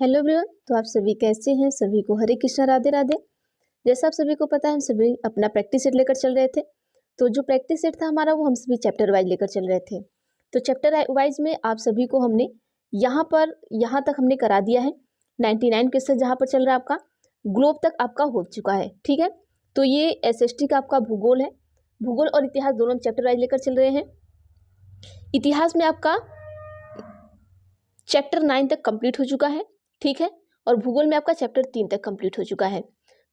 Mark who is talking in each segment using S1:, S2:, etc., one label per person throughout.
S1: Hello everyone. तो आप सभी कैसे हैं? सभी को हरे कृष्णा, राधे राधे। जैसा आप सभी को पता है, हम सभी अपना प्रैक्टिस सेट लेकर चल रहे थे। तो जो प्रैक्टिस सेट था हमारा, वो हम सभी चैप्टर वाइज लेकर चल रहे थे। तो चैप्टर वाइज में आप सभी को हमने यहाँ तक हमने करा दिया है। 99 क्वेश्चन जहाँ पर चल रहा है आपका, ग्लोब तक आपका हो चुका है। ठीक है, तो ये SST का आपका भूगोल है। भूगोल और इतिहास दोनों चैप्टर वाइज लेकर चल रहे हैं। इतिहास में आपका चैप्टर 9 तक कंप्लीट हो चुका है। ठीक है, और भूगोल में आपका चैप्टर 3 तक कंप्लीट हो चुका है।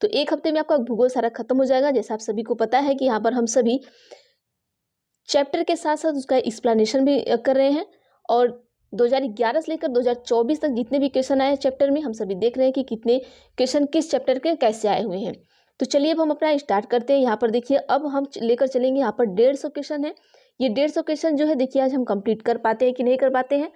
S1: तो एक हफ्ते में आपका भूगोल सारा खत्म हो जाएगा। जैसा आप सभी को पता है कि यहाँ पर हम सभी चैप्टर के साथ साथ उसका एक्सप्लेनेशन भी कर रहे हैं। और 2011 से लेकर 2024 तक जितने भी क्वेश्चन आए हैं चैप्टर में, हम सभी देख रहे हैं कि कितने क्वेश्चन किस चैप्टर के कैसे आए हुए हैं। तो चलिए अब हम अपना स्टार्ट करते हैं। यहाँ पर देखिए, अब हम लेकर चलेंगे। यहाँ पर 150 क्वेश्चन है। ये 150 क्वेश्चन जो है, देखिए आज हम कंप्लीट कर पाते हैं कि नहीं कर पाते हैं।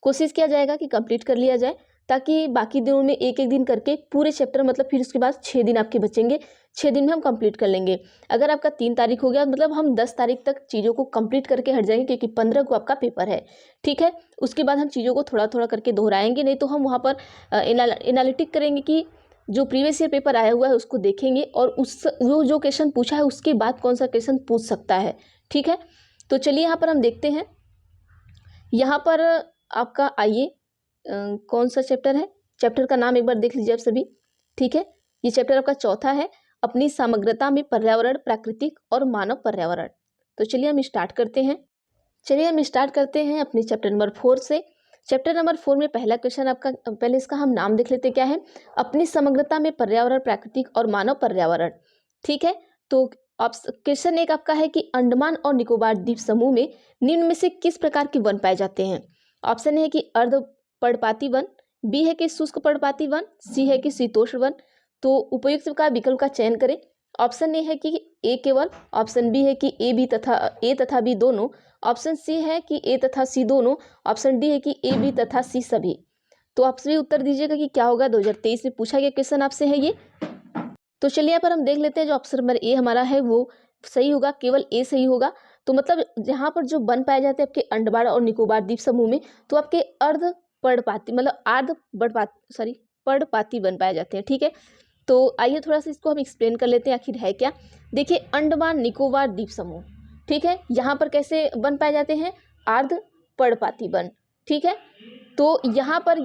S1: कोशिश किया जाएगा कि कंप्लीट कर लिया जाए, ताकि बाकी दिनों में एक एक दिन करके पूरे चैप्टर, मतलब फिर उसके बाद 6 दिन आपके बचेंगे। 6 दिन में हम कंप्लीट कर लेंगे। अगर आपका 3 तारीख हो गया, मतलब हम 10 तारीख तक चीज़ों को कंप्लीट करके हट जाएंगे, क्योंकि 15 को आपका पेपर है। ठीक है, उसके बाद हम चीज़ों को थोड़ा थोड़ा करके दोहराएंगे। नहीं तो हम वहाँ पर एनालिटिक करेंगे कि जो प्रीवियस ईयर पेपर आया हुआ है उसको देखेंगे, और उस वो जो क्वेश्चन पूछा है उसके बाद कौन सा क्वेश्चन पूछ सकता है। ठीक है, तो चलिए यहाँ पर हम देखते हैं। यहाँ पर आपका आइए, कौन सा चैप्टर है, चैप्टर का नाम एक बार देख लीजिए आप सभी। ठीक है, ये चैप्टर आपका चौथा है, अपनी समग्रता में पर्यावरण, प्राकृतिक और मानव पर्यावरण। तो चलिए हम स्टार्ट करते हैं अपने चैप्टर नंबर 4 से। चैप्टर नंबर 4 में पहला क्वेश्चन आपका, पहले इसका हम नाम देख लेते क्या है। अपनी समग्रता में पर्यावरण, प्राकृतिक और मानव पर्यावरण। ठीक है, तो क्वेश्चन एक आपका है कि अंडमान और निकोबार द्वीप समूह में निम्न में से किस प्रकार के वन पाए जाते हैं। ऑप्शन है कि अर्ध पर्णपाती वन, बी है कि शुष्क पर्णपाती वन, सी है कि शीतोष्ण वन। तो उपयुक्त का विकल्प का चयन करें। ऑप्शन ए है कि ए केवल, ऑप्शन बी है कि ए तथा बी दोनों, ऑप्शन सी है कि ए तथा सी दोनों, ऑप्शन डी है कि ए बी तथा सी सभी। तो आप सभी उत्तर दीजिएगा कि क्या होगा। 2023 में पूछा गया क्वेश्चन आपसे है ये। तो चलिए यहाँ पर हम देख लेते हैं। जो ऑप्शन नंबर ए हमारा है वो सही होगा, केवल ए सही होगा। तो मतलब जहाँ पर जो वन पाए जाते हैं आपके अंडमान और निकोबार द्वीप समूह में, तो आपके पर्णपाती वन पाए जाते हैं। ठीक है, तो आइए थोड़ा सा इसको हम एक्सप्लेन कर लेते हैं आखिर है क्या। देखिए, अंडमान निकोबार द्वीप समूह, ठीक है, यहाँ पर कैसे वन पाए जाते हैं, अर्ध पर्णपाती वन। ठीक है, तो यहाँ पर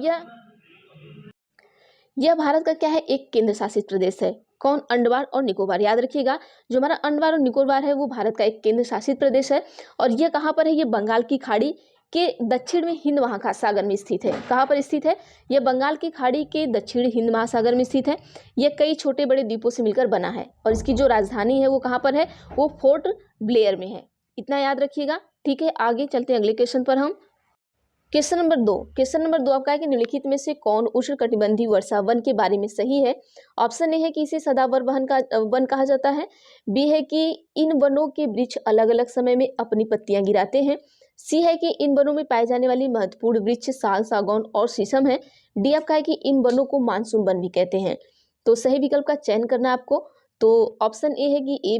S1: यह भारत का क्या है, एक केंद्र शासित प्रदेश है। कौन? अंडमान और निकोबार। याद रखिएगा, जो हमारा अंडमान और निकोबार है वो भारत का एक केंद्र शासित प्रदेश है। और यह कहाँ पर है, ये बंगाल की खाड़ी के दक्षिण में हिंद महासागर में स्थित है। कहाँ पर स्थित है? यह बंगाल की खाड़ी के दक्षिण हिंद महासागर में स्थित है। यह कई छोटे बड़े द्वीपों से मिलकर बना है। और इसकी जो राजधानी है वो कहाँ पर है, वो पोर्ट ब्लेयर में है। इतना याद रखिएगा। ठीक है, आगे चलते हैं अगले क्वेश्चन पर हम। क्वेश्चन नंबर 2 आपका है कि निम्नलिखित में से कौन उष्णकटिबंधीय वर्षा वन के बारे में सही है। ऑप्शन ए है कि इसे सदाबहार वन कहा जाता है, बी है कि इन वनों के वृक्ष अलग अलग समय में अपनी पत्तियां गिराते हैं, सी है कि इन वनों में पाए जाने वाली महत्वपूर्ण वृक्ष साल, सागौन और शीशम है, डी आपका है कि इन वनों को मानसून वन भी कहते हैं। तो सही विकल्प का चयन करना है आपको। तो ऑप्शन ए है कि ए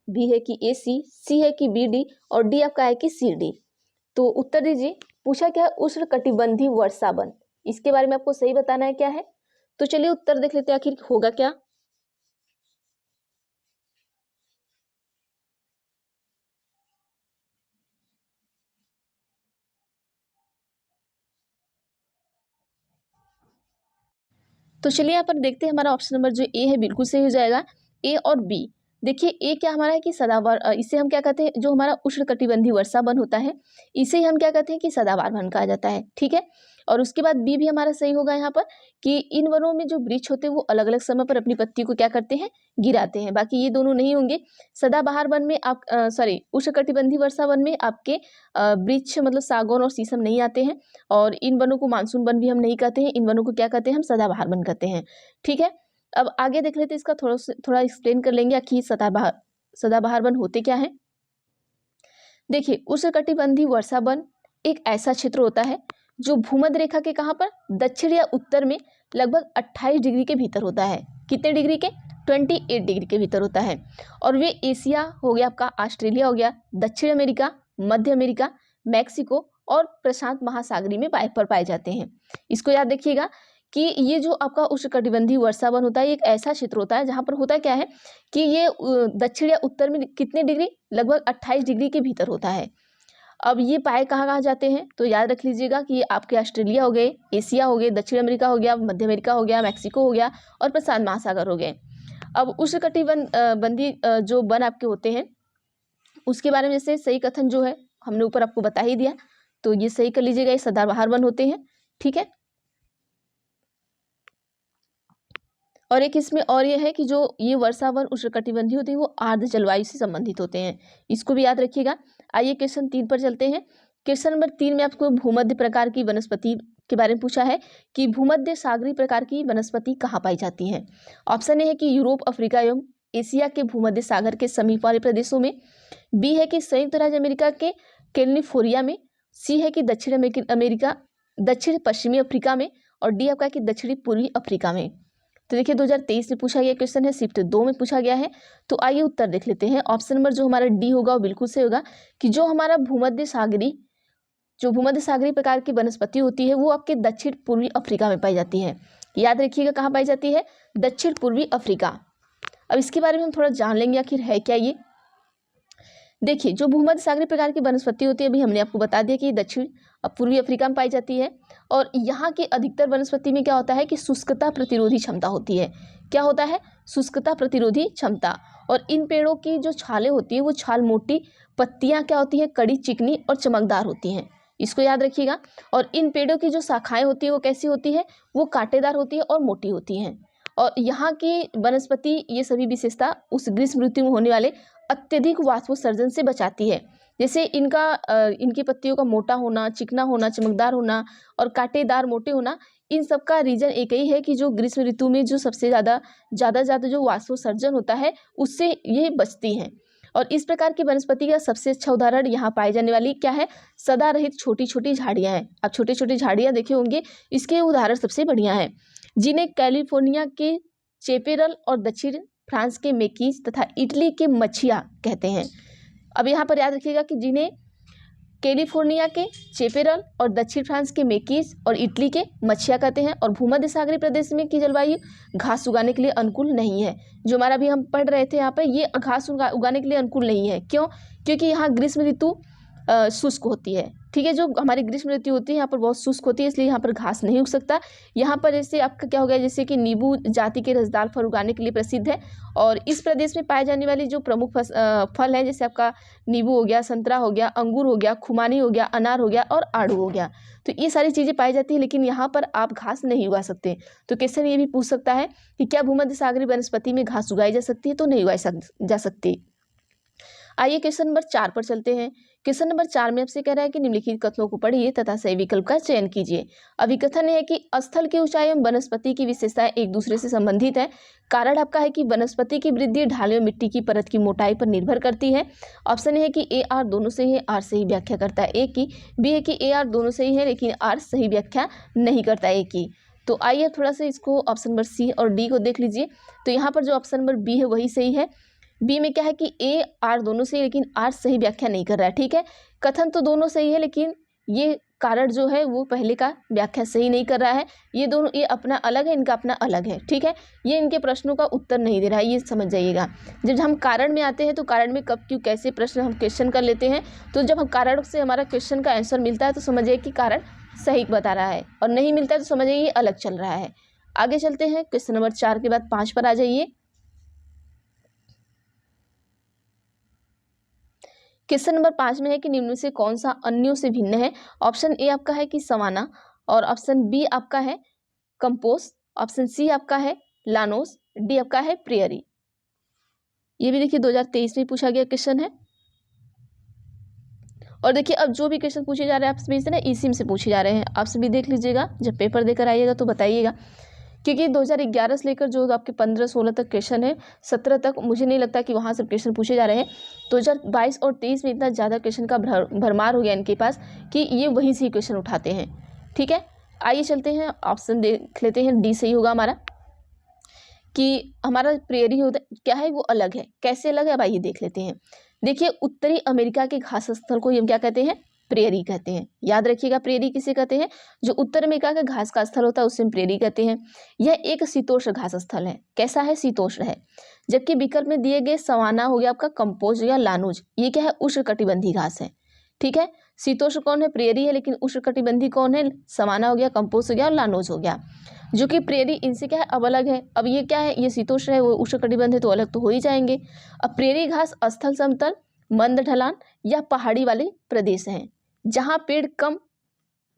S1: बी है कि ए सी है कि बी डी और डी आपका है कि सी डी। तो उत्तर दीजिए। पूछा क्या है, उष्णकटिबंधीय वर्षा वन, इसके बारे में आपको सही बताना है क्या है। तो चलिए उत्तर देख लेते हैं आखिर होगा क्या। तो चलिए यहाँ पर देखते हैं, हमारा ऑप्शन नंबर जो ए है बिल्कुल सही हो जाएगा। ए और बी। देखिए, ए क्या हमारा है कि सदाबहार, इसे हम क्या कहते हैं, जो हमारा उष्णकटिबंधीय वर्षा वन होता है इसे ही हम क्या कहते हैं कि सदाबहार वन कहा जाता है। ठीक है, और उसके बाद बी भी हमारा सही होगा यहाँ पर, कि इन वनों में जो वृक्ष होते हैं वो अलग अलग समय पर अपनी पत्ती को क्या करते हैं, गिराते हैं। बाकी ये दोनों नहीं होंगे। सदाबहार वन में आप उष्णकटिबंधीय वर्षा वन में आपके वृक्ष मतलब सागौन और शीशम नहीं आते हैं। और इन वनों को मानसून वन भी हम नहीं कहते हैं, इन वनों को क्या कहते हैं, हम सदाबहार वन कहते हैं। ठीक है, अब आगे देख लेते हैं, इसका थोड़ा एक्सप्लेन कर लेंगे कि सदाबहार वन होते क्या है। देखिए, उष्णकटिबंधीय वर्षा वन एक ऐसा क्षेत्र होता है जो भूमध्य रेखा के कहाँ पर, दक्षिण या उत्तर में लगभग 28 डिग्री के भीतर होता है। कितने डिग्री के? 28 डिग्री के भीतर होता है। और वे एशिया हो गया आपका, ऑस्ट्रेलिया हो गया, दक्षिण अमेरिका, मध्य अमेरिका, मैक्सिको और प्रशांत महासागरीय में पाए जाते हैं। इसको याद रखिएगा कि ये जो आपका उष्णकटिबंधीय वर्षावन होता है, एक ऐसा क्षेत्र होता है जहाँ पर होता क्या है कि ये दक्षिण या उत्तर में कितने डिग्री, लगभग 28 डिग्री के भीतर होता है। अब ये पाए कहाँ जाते हैं, तो याद रख लीजिएगा कि ये आपके ऑस्ट्रेलिया हो गए, एशिया हो गए, दक्षिण अमेरिका हो गया, मध्य अमेरिका हो गया, मैक्सिको हो गया और प्रशांत महासागर हो गए। अब उष्णकटिबंधीय जो वन आपके होते हैं उसके बारे में जैसे सही कथन जो है हमने ऊपर आपको बता ही दिया, तो ये सही कर लीजिएगा, ये सदाबहार वन होते हैं। ठीक है, और एक इसमें और ये है कि जो ये वर्षावन उष्णकटिबंधीय होते हैं वो आर्द्र जलवायु से संबंधित होते हैं, इसको भी याद रखिएगा। आइए क्वेश्चन 3 पर चलते हैं। क्वेश्चन नंबर 3 में आपको भूमध्य प्रकार की वनस्पति के बारे में पूछा है कि भूमध्य सागरीय प्रकार की वनस्पति कहाँ पाई जाती है। ऑप्शन ए है कि यूरोप, अफ्रीका एवं एशिया के भूमध्य सागर के समीप वाले प्रदेशों में, बी है कि संयुक्त राज्य अमेरिका के कैलिफोर्निया में, सी है कि दक्षिण पश्चिमी अफ्रीका में, और डी आपका कि दक्षिणी पूर्वी अफ्रीका में। तो देखिए 2023 में पूछा गया क्वेश्चन है, शिफ्ट 2 में पूछा गया है। तो आइए उत्तर देख लेते हैं। ऑप्शन नंबर जो हमारा डी होगा वो बिल्कुल सही होगा कि जो हमारा भूमध्य सागरीय प्रकार की वनस्पति होती है वो आपके दक्षिण पूर्वी अफ्रीका में पाई जाती है। याद रखिएगा कहाँ पाई जाती है, दक्षिण पूर्वी अफ्रीका। अब इसके बारे में हम थोड़ा जान लेंगे आखिर है क्या ये। देखिए जो भूमध्य सागरीय प्रकार की वनस्पति होती है अभी हमने आपको बता दिया कि दक्षिण पूर्वी अफ्रीका में पाई जाती है, और यहाँ की अधिकतर वनस्पति में क्या होता है कि शुष्कता प्रतिरोधी क्षमता होती है। क्या होता है, शुष्कता प्रतिरोधी क्षमता। और इन पेड़ों की जो छालें होती है वो छाल मोटी, पत्तियां क्या होती हैं, कड़ी, चिकनी और चमकदार होती हैं, इसको याद रखिएगा। और इन पेड़ों की जो शाखाएं होती है वो कैसी होती है, वो कांटेदार होती है और मोटी होती हैं। और यहाँ की वनस्पति ये सभी विशेषता उस ग्रीष्म ऋतु में होने वाले अत्यधिक वाष्पोत्सर्जन से बचाती है। जैसे इनकी पत्तियों का मोटा होना, चिकना होना, चमकदार होना और कांटेदार मोटे होना, इन सब का रीजन एक ही है कि जो ग्रीष्म ऋतु में जो सबसे ज़्यादा जो वाष्पोत्सर्जन होता है उससे ये बचती हैं। और इस प्रकार की वनस्पति का सबसे अच्छा उदाहरण यहाँ पाई जाने वाली क्या है, सदा रहित छोटी छोटी झाड़ियाँ हैं। आप छोटी छोटी झाड़ियाँ देखे होंगे, इसके उदाहरण सबसे बढ़िया है, जिन्हें कैलिफोर्निया के चेपेरल और दक्षिण फ्रांस के मेकीज तथा इटली के मछिया कहते हैं। अब यहाँ पर याद रखिएगा कि जिन्हें कैलिफोर्निया के चेपेरल और दक्षिण फ्रांस के मेकीज और इटली के मछिया कहते हैं। और भूमध्य सागरीय प्रदेश में की जलवायु घास उगाने के लिए अनुकूल नहीं है। जो हमारा भी हम पढ़ रहे थे यहाँ पर, ये घास उगाने के लिए अनुकूल नहीं है। क्यों? क्योंकि यहाँ ग्रीष्म ऋतु शुष्क होती है। ठीक है, जो हमारी ग्रीष्म ऋतु होती है यहाँ पर बहुत शुष्क होती है, इसलिए यहाँ पर घास नहीं उग सकता। यहाँ पर जैसे आपका क्या हो गया, जैसे कि नींबू जाति के रसदार फल उगाने के लिए प्रसिद्ध है। और इस प्रदेश में पाए जाने वाली जो प्रमुख फल है, जैसे आपका नींबू हो गया, संतरा हो गया, अंगूर हो गया, खुमानी हो गया, अनार हो गया और आड़ू हो गया। तो ये सारी चीज़ें पाई जाती है, लेकिन यहाँ पर आप घास नहीं उगा सकते। तो क्वेश्चन ये भी पूछ सकता है कि क्या भूमध्य सागरीय वनस्पति में घास उगाई जा सकती है, तो नहीं उगाई जा सकती। आइए क्वेश्चन नंबर 4 पर चलते हैं। क्वेश्चन नंबर 4 में आपसे कह रहा है कि निम्नलिखित कथनों को पढ़िए तथा सही विकल्प का चयन कीजिए। अभी कथन है कि स्थल की ऊंचाई एवं वनस्पति की विशेषताएं एक दूसरे से संबंधित है। कारण आपका है कि वनस्पति की वृद्धि ढाल एवं मिट्टी की परत की मोटाई पर निर्भर करती है। ऑप्शन है कि ए आर दोनों सही है, आर सही व्याख्या करता है ए की। बी है कि ए आर दोनों सही है लेकिन आर सही व्याख्या नहीं करता ए की। तो आइए थोड़ा सा इसको ऑप्शन नंबर सी और डी को देख लीजिए। तो यहाँ पर जो ऑप्शन नंबर बी है वही सही है। बी में क्या है कि ए आर दोनों सही, लेकिन आर सही व्याख्या नहीं कर रहा है। ठीक है, कथन तो दोनों सही है, लेकिन ये कारण जो है वो पहले का व्याख्या सही नहीं कर रहा है। ये दोनों, ये अपना अलग है, इनका अपना अलग है। ठीक है, ये इनके प्रश्नों का उत्तर नहीं दे रहा है, ये समझ जाइएगा। जब हम कारण में आते हैं तो कारण में कब क्यों कैसे प्रश्न हम क्वेश्चन कर लेते हैं। तो जब हम कारण से हमारा क्वेश्चन का आंसर मिलता है तो समझिए कि कारण सही बता रहा है, और नहीं मिलता है तो समझिए ये अलग चल रहा है। आगे चलते हैं, क्वेश्चन नंबर 4 के बाद 5 पर आ जाइए। क्वेश्चन नंबर 5 में है कि निम्न में से कौन सा अन्यों से भिन्न है। ऑप्शन ए आपका है कि सवाना, और ऑप्शन बी आपका है कंपोस्ट, ऑप्शन सी आपका है लानोस, डी आपका है प्रेयरी। ये भी देखिए 2023 में पूछा गया क्वेश्चन है। और देखिए अब जो भी क्वेश्चन पूछे जा रहे हैं आप सभी से ना इसी से पूछे जा रहे हैं, आप सभी देख लीजिएगा, जब पेपर देकर आइएगा तो बताइएगा। क्योंकि 2011 से लेकर जो आपके 15-16 तक क्वेश्चन है, 17 तक मुझे नहीं लगता कि वहाँ से क्वेश्चन पूछे जा रहे हैं। 2022 और 23 में इतना ज़्यादा क्वेश्चन का भरमार हो गया इनके पास कि ये वहीं से ही क्वेश्चन उठाते हैं। ठीक है, आइए चलते हैं, ऑप्शन देख लेते हैं। डी सही होगा हमारा, कि हमारा प्रेयरी होता क्या है, वो अलग है। कैसे अलग है, अब आइए देख लेते हैं। देखिए उत्तरी अमेरिका के घास स्थल को हम क्या कहते हैं, प्रेरी कहते हैं। याद रखिएगा, प्रेरी किसे कहते हैं? जो उत्तर अमेरिका का घास का स्थल होता है उसे हम प्रेरी कहते हैं। यह एक शीतोष्ण घास स्थल है। कैसा है? शीतोष्ण है। जबकि विकल्प में दिए गए सवाना हो गया आपका कंपोज या लानोज, ये क्या है? उष्णकटिबंधीय घास है। ठीक है, शीतोष्ण कौन है? प्रेरी है। लेकिन उष्णकटिबंधीय कौन है? सवाना हो गया, कंपोज हो गया और लानोज हो गया। जो कि प्रेरी इनसे क्या है? अब अलग है। अब ये क्या है? ये शीतोष्ण है, वो उष्णकटिबंध है, तो अलग तो हो ही जाएंगे। अब प्रेरी घास स्थल, समतल, मंद ढलान या पहाड़ी वाले प्रदेश हैं जहां पेड़ कम,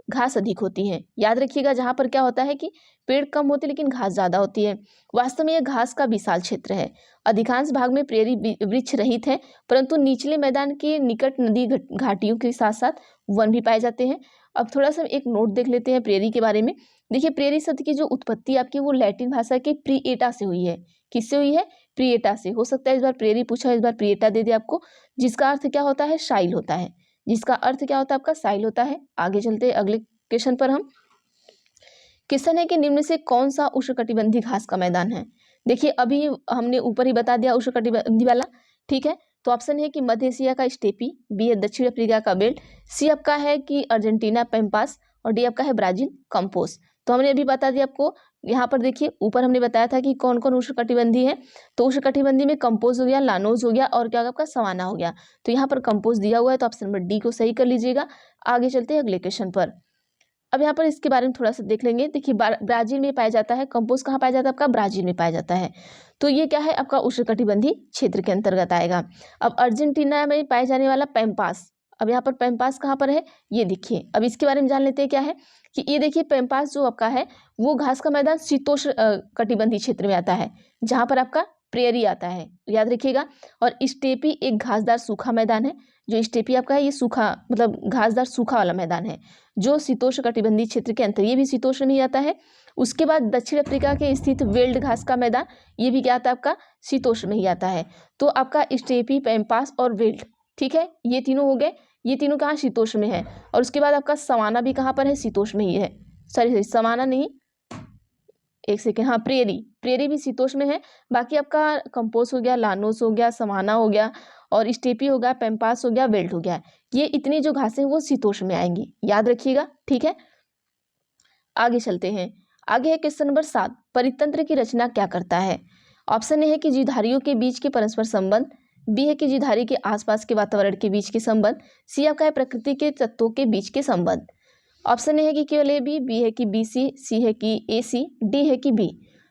S1: घास अधिक होती है। याद रखिएगा, जहां पर क्या होता है कि पेड़ कम होते लेकिन घास ज्यादा होती है। वास्तव में यह घास का विशाल क्षेत्र है। अधिकांश भाग में प्रेरी वृक्ष रहित है, परंतु निचले मैदान के निकट नदी घाटियों के साथ साथ वन भी पाए जाते हैं। अब थोड़ा सा एक नोट देख लेते हैं प्रेरी के बारे में। देखिए, प्रेरी शब्द की जो उत्पत्ति आपकी वो लैटिन भाषा के प्रिएटा से हुई है। किससे हुई है? प्रिएटा से। हो सकता है इस बार प्रेरी पूछा, इस बार प्रिएटा दे दे आपको, जिसका अर्थ क्या होता है? शाइल होता है। जिसका अर्थ क्या होता है? आपका साइल होता है। आगे चलते हैं अगले क्वेश्चन पर। हम क्वेश्चन है कि निम्न से कौन सा उष्णकटिबंधीय घास का मैदान है? देखिए, अभी हमने ऊपर ही बता दिया उष्णकटिबंधीय वाला। ठीक है, तो ऑप्शन है कि मध्य एशिया का स्टेपी, बी है दक्षिण अफ्रीका का बेल्ट, सी आपका है कि अर्जेंटीना पैम्पास और डी आपका है ब्राजील कंपोस। तो हमने अभी बता दिया आपको। यहाँ पर देखिए, ऊपर हमने बताया था कि कौन कौन उष्णकटिबंधीय है। तो उष्णकटिबंधीय में कंपोज हो गया, लानोज हो गया और क्या आपका सवाना हो गया। तो यहाँ पर कंपोज दिया हुआ है, तो ऑप्शन नंबर डी को सही कर लीजिएगा। आगे चलते हैं अगले क्वेश्चन पर। अब यहाँ पर इसके बारे में थोड़ा सा देख लेंगे। देखिए, ब्राजील में पाया जाता है। कंपोज कहाँ पाया जाता है? आपका ब्राजील में पाया जाता है। तो ये क्या है? आपका उष्णकटिबंधीय क्षेत्र के अंतर्गत आएगा। अब अर्जेंटीना में पाए जाने वाला पैम्पास, अब यहाँ पर पैम्पास कहाँ पर है? ये देखिए, अब इसके बारे में जान लेते हैं क्या है कि ये देखिए, पैम्पास जो आपका है वो घास का मैदान शीतोष्ण कटिबंधीय क्षेत्र में आता है, जहाँ पर आपका प्रेरी आता है। याद रखिएगा। और स्टेपी एक घासदार सूखा मैदान है। जो स्टेपी आपका है ये सूखा, मतलब घासदार सूखा वाला मैदान है, जो शीतोष्ण कटिबंधीय क्षेत्र के अंतर, ये भी शीतोष्ण में ही आता है। उसके बाद दक्षिण अफ्रीका के स्थित वेल्ड घास का मैदान, ये भी क्या आता है? आपका शीतोष्ण में ही आता है। तो आपका स्टेपी, पैम्पास और वेल्ड, ठीक है, ये तीनों हो गए। ये तीनों कहाँ? शीतोष्ण में है। और उसके बाद आपका सवाना भी कहाँ पर है? शीतोष्ण में ही है। सॉरी, सवाना नहीं, एक सेकेंड, हाँ, प्रेरी, प्रेरी भी शीतोष्ण में है। बाकी आपका कंपोज हो गया, लानोस हो गया, सवाना हो गया और स्टेपी हो गया, पैम्पास हो गया, बेल्ट हो गया, ये इतनी जो घासें हैं वो शीतोष्ण में आएंगी। याद रखिएगा। ठीक है, आगे चलते हैं। आगे है क्वेश्चन नंबर 7, परितंत्र की रचना क्या करता है? ऑप्शन ए है कि जीवधारियों के बीच के परस्पर संबंध, बी है कि जीवधारी के आसपास के वातावरण के बीच के संबंध, सी आपका है प्रकृति के तत्वों के बीच के संबंध। ऑप्शन ए है कि केवल ए बी है कि बी सी है कि ए सी, डी है कि बी।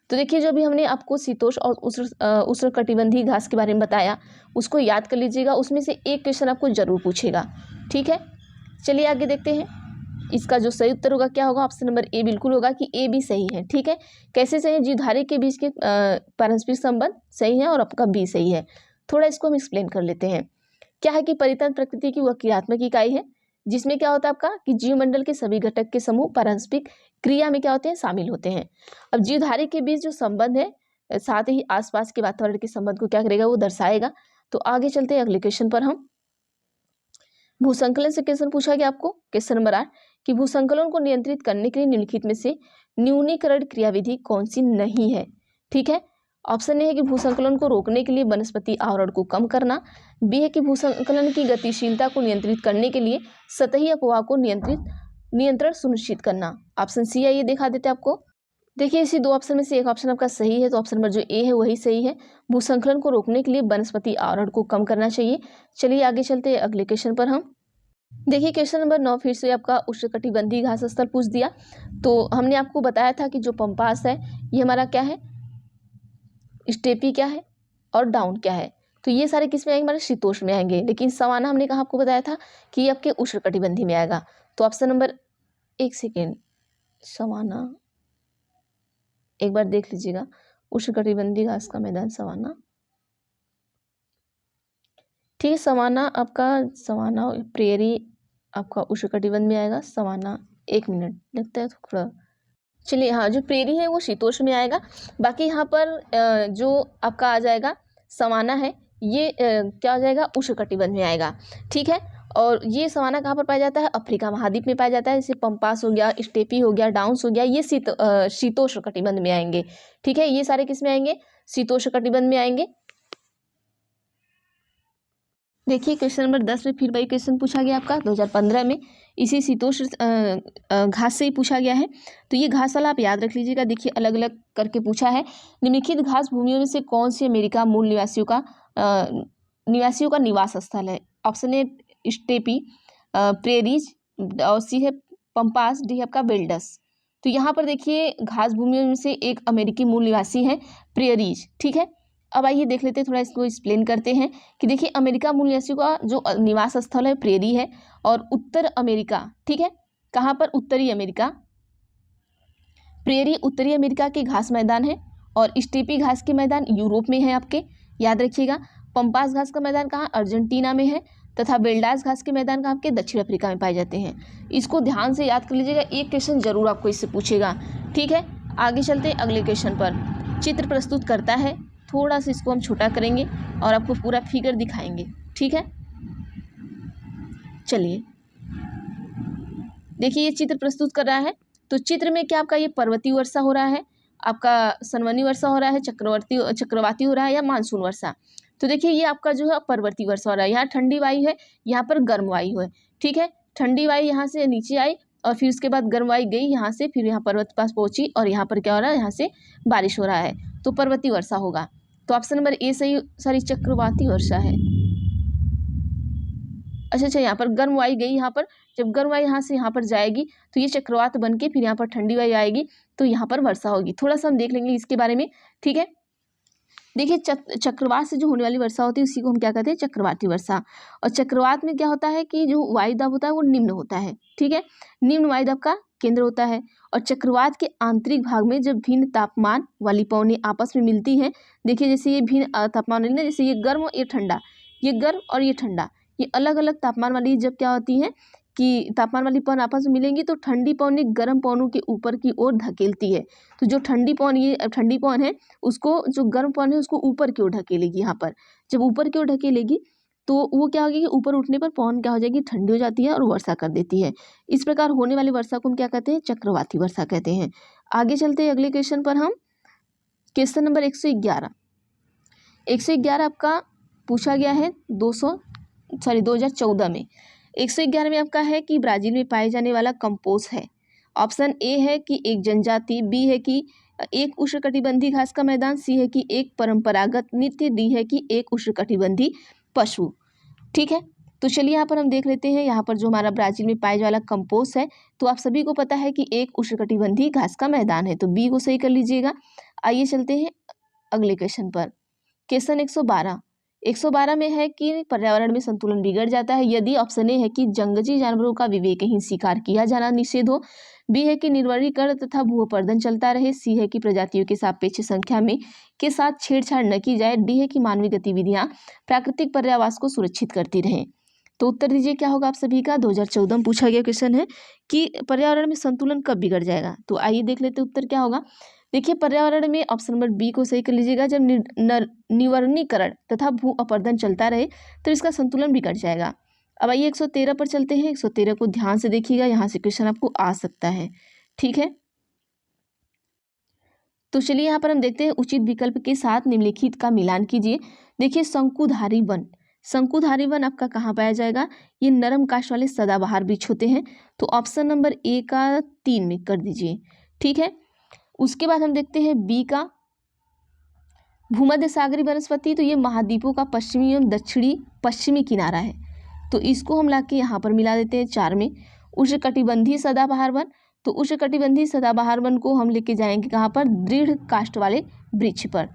S1: तो देखिए, जो भी हमने आपको शीतोष्ण और उष्णकटिबंधीय घास के बारे में बताया उसको याद कर लीजिएगा। उसमें से एक क्वेश्चन आपको जरूर पूछेगा। ठीक है, चलिए आगे देखते हैं। इसका जो सही उत्तर होगा क्या होगा? ऑप्शन नंबर ए बिल्कुल होगा कि ए भी सही है। ठीक है, कैसे सही है? जीवधारी के बीच के पारस्परिक संबंध सही है और आपका बी सही है। थोड़ा इसको हम एक्सप्लेन कर लेते हैं। क्या है कि परितंत्र प्रकृति की वह क्रियात्मक इकाई है जिसमें क्या होता है आपका कि जीवमंडल के सभी घटक के समूह पारस्परिक क्रिया में क्या होते हैं? शामिल होते हैं। अब जीवधारी के बीच जो संबंध है साथ ही आसपास के वातावरण के संबंध को क्या करेगा? वो दर्शाएगा। तो आगे चलते हैं अगले क्वेश्चन पर। हम भूसंकलन से क्वेश्चन पूछा गया आपको, क्वेश्चन नंबर 8, कि भूसंकलन को नियंत्रित करने के लिए निम्नलिखित में से न्यूनीकरण क्रियाविधि कौन सी नहीं है? ठीक है, ऑप्शन ए है कि भूसंकलन को रोकने के लिए वनस्पति आवरण को कम करना, बी है कि भूसंकलन की गतिशीलता को नियंत्रित करने के लिए सतही अपवाह को नियंत्रण सुनिश्चित करना। ऑप्शन सी है, ये दिखा देते आपको। देखिए, इसी दो ऑप्शन में से एक ऑप्शन आपका सही है, तो ऑप्शन नंबर जो ए है वही सही है। भूसंकलन को रोकने के लिए वनस्पति आवरण को कम करना चाहिए। चलिए आगे चलते हैं अगले क्वेश्चन पर। हम देखिए, क्वेश्चन नंबर 9 फिर से आपका उष्णकटिबंधीय घास स्थल पूछ दिया। तो हमने आपको बताया था कि जो पंपास है ये हमारा क्या है? स्टेपी क्या है और डाउन क्या है? तो ये सारे किस में आएंगे? हमारे शीतोष्ण में आएंगे। लेकिन सवाना हमने कहा आपको बताया था कि ये आपके उष्णकटिबंधीय में आएगा। तो ऑप्शन नंबर, एक सेकेंड, सवाना एक बार देख लीजिएगा। उष्णकटिबंधीय घास का मैदान सवाना, ठीक है, सवाना आपका, सवाना प्रेरी आपका उष्णकटिबंध में आएगा। सवाना, एक मिनट लगता है थोड़ा, चलिए, हाँ, जो प्रेरी है वो शीतोष्ण में आएगा। बाकी यहाँ पर जो आपका आ जाएगा सवाना है ये क्या हो जाएगा? उष्णकटिबंध में आएगा। ठीक है, और ये सवाना कहाँ पर पाया जाता है? अफ्रीका महाद्वीप में पाया जाता है। जैसे पंपास हो गया, स्टेपी हो गया, डाउन्स हो गया, ये शीतोष्ण कटिबंध में आएंगे। ठीक है, ये सारे किस में आएंगे? शीतोष्ण कटिबंध में आएंगे। देखिए क्वेश्चन नंबर 10 में फिर वही क्वेश्चन पूछा गया आपका 2015 में, इसी शीतोष्ण घास से ही पूछा गया है। तो ये घास वाला आप याद रख लीजिएगा। देखिए अलग अलग करके पूछा है। निम्नलिखित घास भूमियों में से कौन सी अमेरिका मूल निवासियों का निवास स्थल है? ऑप्शन ए स्टेपी, प्रेरीज, और सी है पंपास, डी है आपका बेल्डस। तो यहाँ पर देखिए घास भूमियों में से एक अमेरिकी मूल निवासी है प्रेरीज। ठीक है, अब आइए देख लेते हैं, थोड़ा इसको एक्सप्लेन करते हैं कि देखिए अमेरिका मूल निवासियों का जो निवास स्थल है प्रेरी है, और उत्तर अमेरिका, ठीक है, कहाँ पर? उत्तरी अमेरिका। प्रेरी उत्तरी अमेरिका के घास मैदान है, और स्टेपी घास के मैदान यूरोप में है आपके, याद रखिएगा। पंपास घास का मैदान कहाँ? अर्जेंटीना में है। तथा बेल्डास घास के मैदान कहाँ? आपके दक्षिण अफ्रीका में पाए जाते हैं। इसको ध्यान से याद कर लीजिएगा, एक क्वेश्चन जरूर आपको इससे पूछेगा। ठीक है, आगे चलते हैं अगले क्वेश्चन पर। चित्र प्रस्तुत करता है, थोड़ा सा इसको हम छोटा करेंगे और आपको पूरा फिगर दिखाएंगे। ठीक है, चलिए देखिए ये चित्र प्रस्तुत कर रहा है। तो चित्र में क्या आपका ये पर्वतीय वर्षा हो रहा है, आपका सनवनी वर्षा हो रहा है, चक्रवाती हो रहा है, या मानसून वर्षा? तो देखिए ये आपका जो है पर्वतीय वर्षा हो रहा है। यहाँ ठंडी वायु है, यहाँ पर गर्म वायु है। ठीक है, ठंडी वायु यहाँ से नीचे आई और फिर उसके बाद गर्म वायु गई यहाँ से, फिर यहाँ पर्वत के पास पहुंची, और यहाँ पर क्या हो रहा है? यहाँ से बारिश हो रहा है, तो पर्वतीय वर्षा होगा। तो ऑप्शन नंबर ए सही, सॉरी चक्रवाती वर्षा है। अच्छा, यहाँ पर गर्म वायु गई, यहाँ पर जब गर्म वायु यहाँ से यहाँ पर जाएगी तो ये चक्रवात बन के फिर यहाँ पर ठंडी वायु आएगी, तो यहाँ पर वर्षा होगी। थोड़ा सा हम देख लेंगे इसके बारे में। ठीक है, देखिए चक्रवात से जो होने वाली वर्षा होती है उसी को हम क्या कहते हैं? चक्रवाती वर्षा। और चक्रवात में क्या होता है कि जो वायुदाब होता है वो निम्न होता है। ठीक है, निम्न वायुदाब का केंद्र होता है, और चक्रवात के आंतरिक भाग में जब भिन्न तापमान वाली पवनें आपस में मिलती हैं, देखिए जैसे ये भिन्न तापमान वाली, जैसे ये गर्म ये ठंडा, ये गर्म और ये ठंडा, ये अलग अलग तापमान वाली जब क्या होती है कि तापमान वाली पवन आपस में मिलेंगी तो ठंडी पवनें गर्म पवनों के ऊपर की ओर धकेलती है। तो जो ठंडी पवन, ये ठंडी पवन है, उसको जो गर्म पवन है उसको ऊपर की ओर ढकेलेगी। यहाँ पर जब ऊपर की ओर ढकेलेगी तो वो क्या होगी कि ऊपर उठने पर पवन क्या हो जाएगी? ठंडी हो जाती है और वर्षा कर देती है। इस प्रकार होने वाली वर्षा को हम क्या कहते हैं? चक्रवाती वर्षा कहते हैं। आगे चलते हैं अगले क्वेश्चन पर हम। Question number 111। 111 आपका पूछा गया है 2014 में। 111 में आपका है कि ब्राजील में पाए जाने वाला कंपोज है। ऑप्शन ए है कि एक जनजाति, बी है कि एक उष्णकटिबंधीय घास का मैदान, सी है कि एक परंपरागत नृत्य, डी है कि एक उष्णकटिबंधीय पशु। ठीक है, तो चलिए यहाँ पर हम देख लेते हैं। यहाँ पर जो हमारा ब्राजील में पाए जाने वाला कंपोज है, तो आप सभी को पता है कि एक उष्णकटिबंधीय घास का मैदान है, तो बी को सही कर लीजिएगा। आइए चलते हैं अगले क्वेश्चन पर। क्वेश्चन 112 में है कि पर्यावरण में संतुलन बिगड़ जाता है यदि, ऑप्शन ए है कि जंगली जानवरों का विवेकहीन शिकार किया जाना निषेध हो, बी है कि निर्वनीकरण तथा भूअपर्दन चलता रहे, सी है कि प्रजातियों के सापेक्ष संख्या में के साथ छेड़छाड़ न की जाए, डी है कि मानवीय गतिविधियां प्राकृतिक पर्यावास को सुरक्षित करती रहें। तो उत्तर दीजिए क्या होगा आप सभी का। 2014 में पूछा गया क्वेश्चन है कि पर्यावरण में संतुलन कब बिगड़ जाएगा। तो आइए देख लेते उत्तर क्या होगा। देखिए पर्यावरण में ऑप्शन नंबर बी को सही कर लीजिएगा। जब निवर्णीकरण तथा भू अपरदन चलता रहे तो इसका संतुलन बिगड़ जाएगा। अब आइए 113 पर चलते हैं। 113 को ध्यान से देखिएगा, यहाँ से क्वेश्चन आपको आ सकता है। ठीक है, तो चलिए यहाँ पर हम देखते हैं उचित विकल्प के साथ निम्नलिखित का मिलान कीजिए। देखिए शंकुधारी वन, शंकुधारी वन आपका कहाँ पाया जाएगा? ये नरम काष्ठ वाले सदाबहार वृक्ष होते हैं, तो ऑप्शन नंबर ए का 3 में कर दीजिए। ठीक है, उसके बाद हम देखते हैं बी का भूमध्य सागरीय वनस्पति, तो ये महाद्वीपों का पश्चिमी एवं पश्चिमी किनारा है, तो इसको हम लाके यहाँ पर मिला देते हैं 4 में। उष्णकटिबंधीय सदाबहार वन, तो उष्णकटिबंधीय सदाबहार वन को हम लेके जाएंगे कहाँ पर? दृढ़ काष्ठ वाले वृक्ष पर।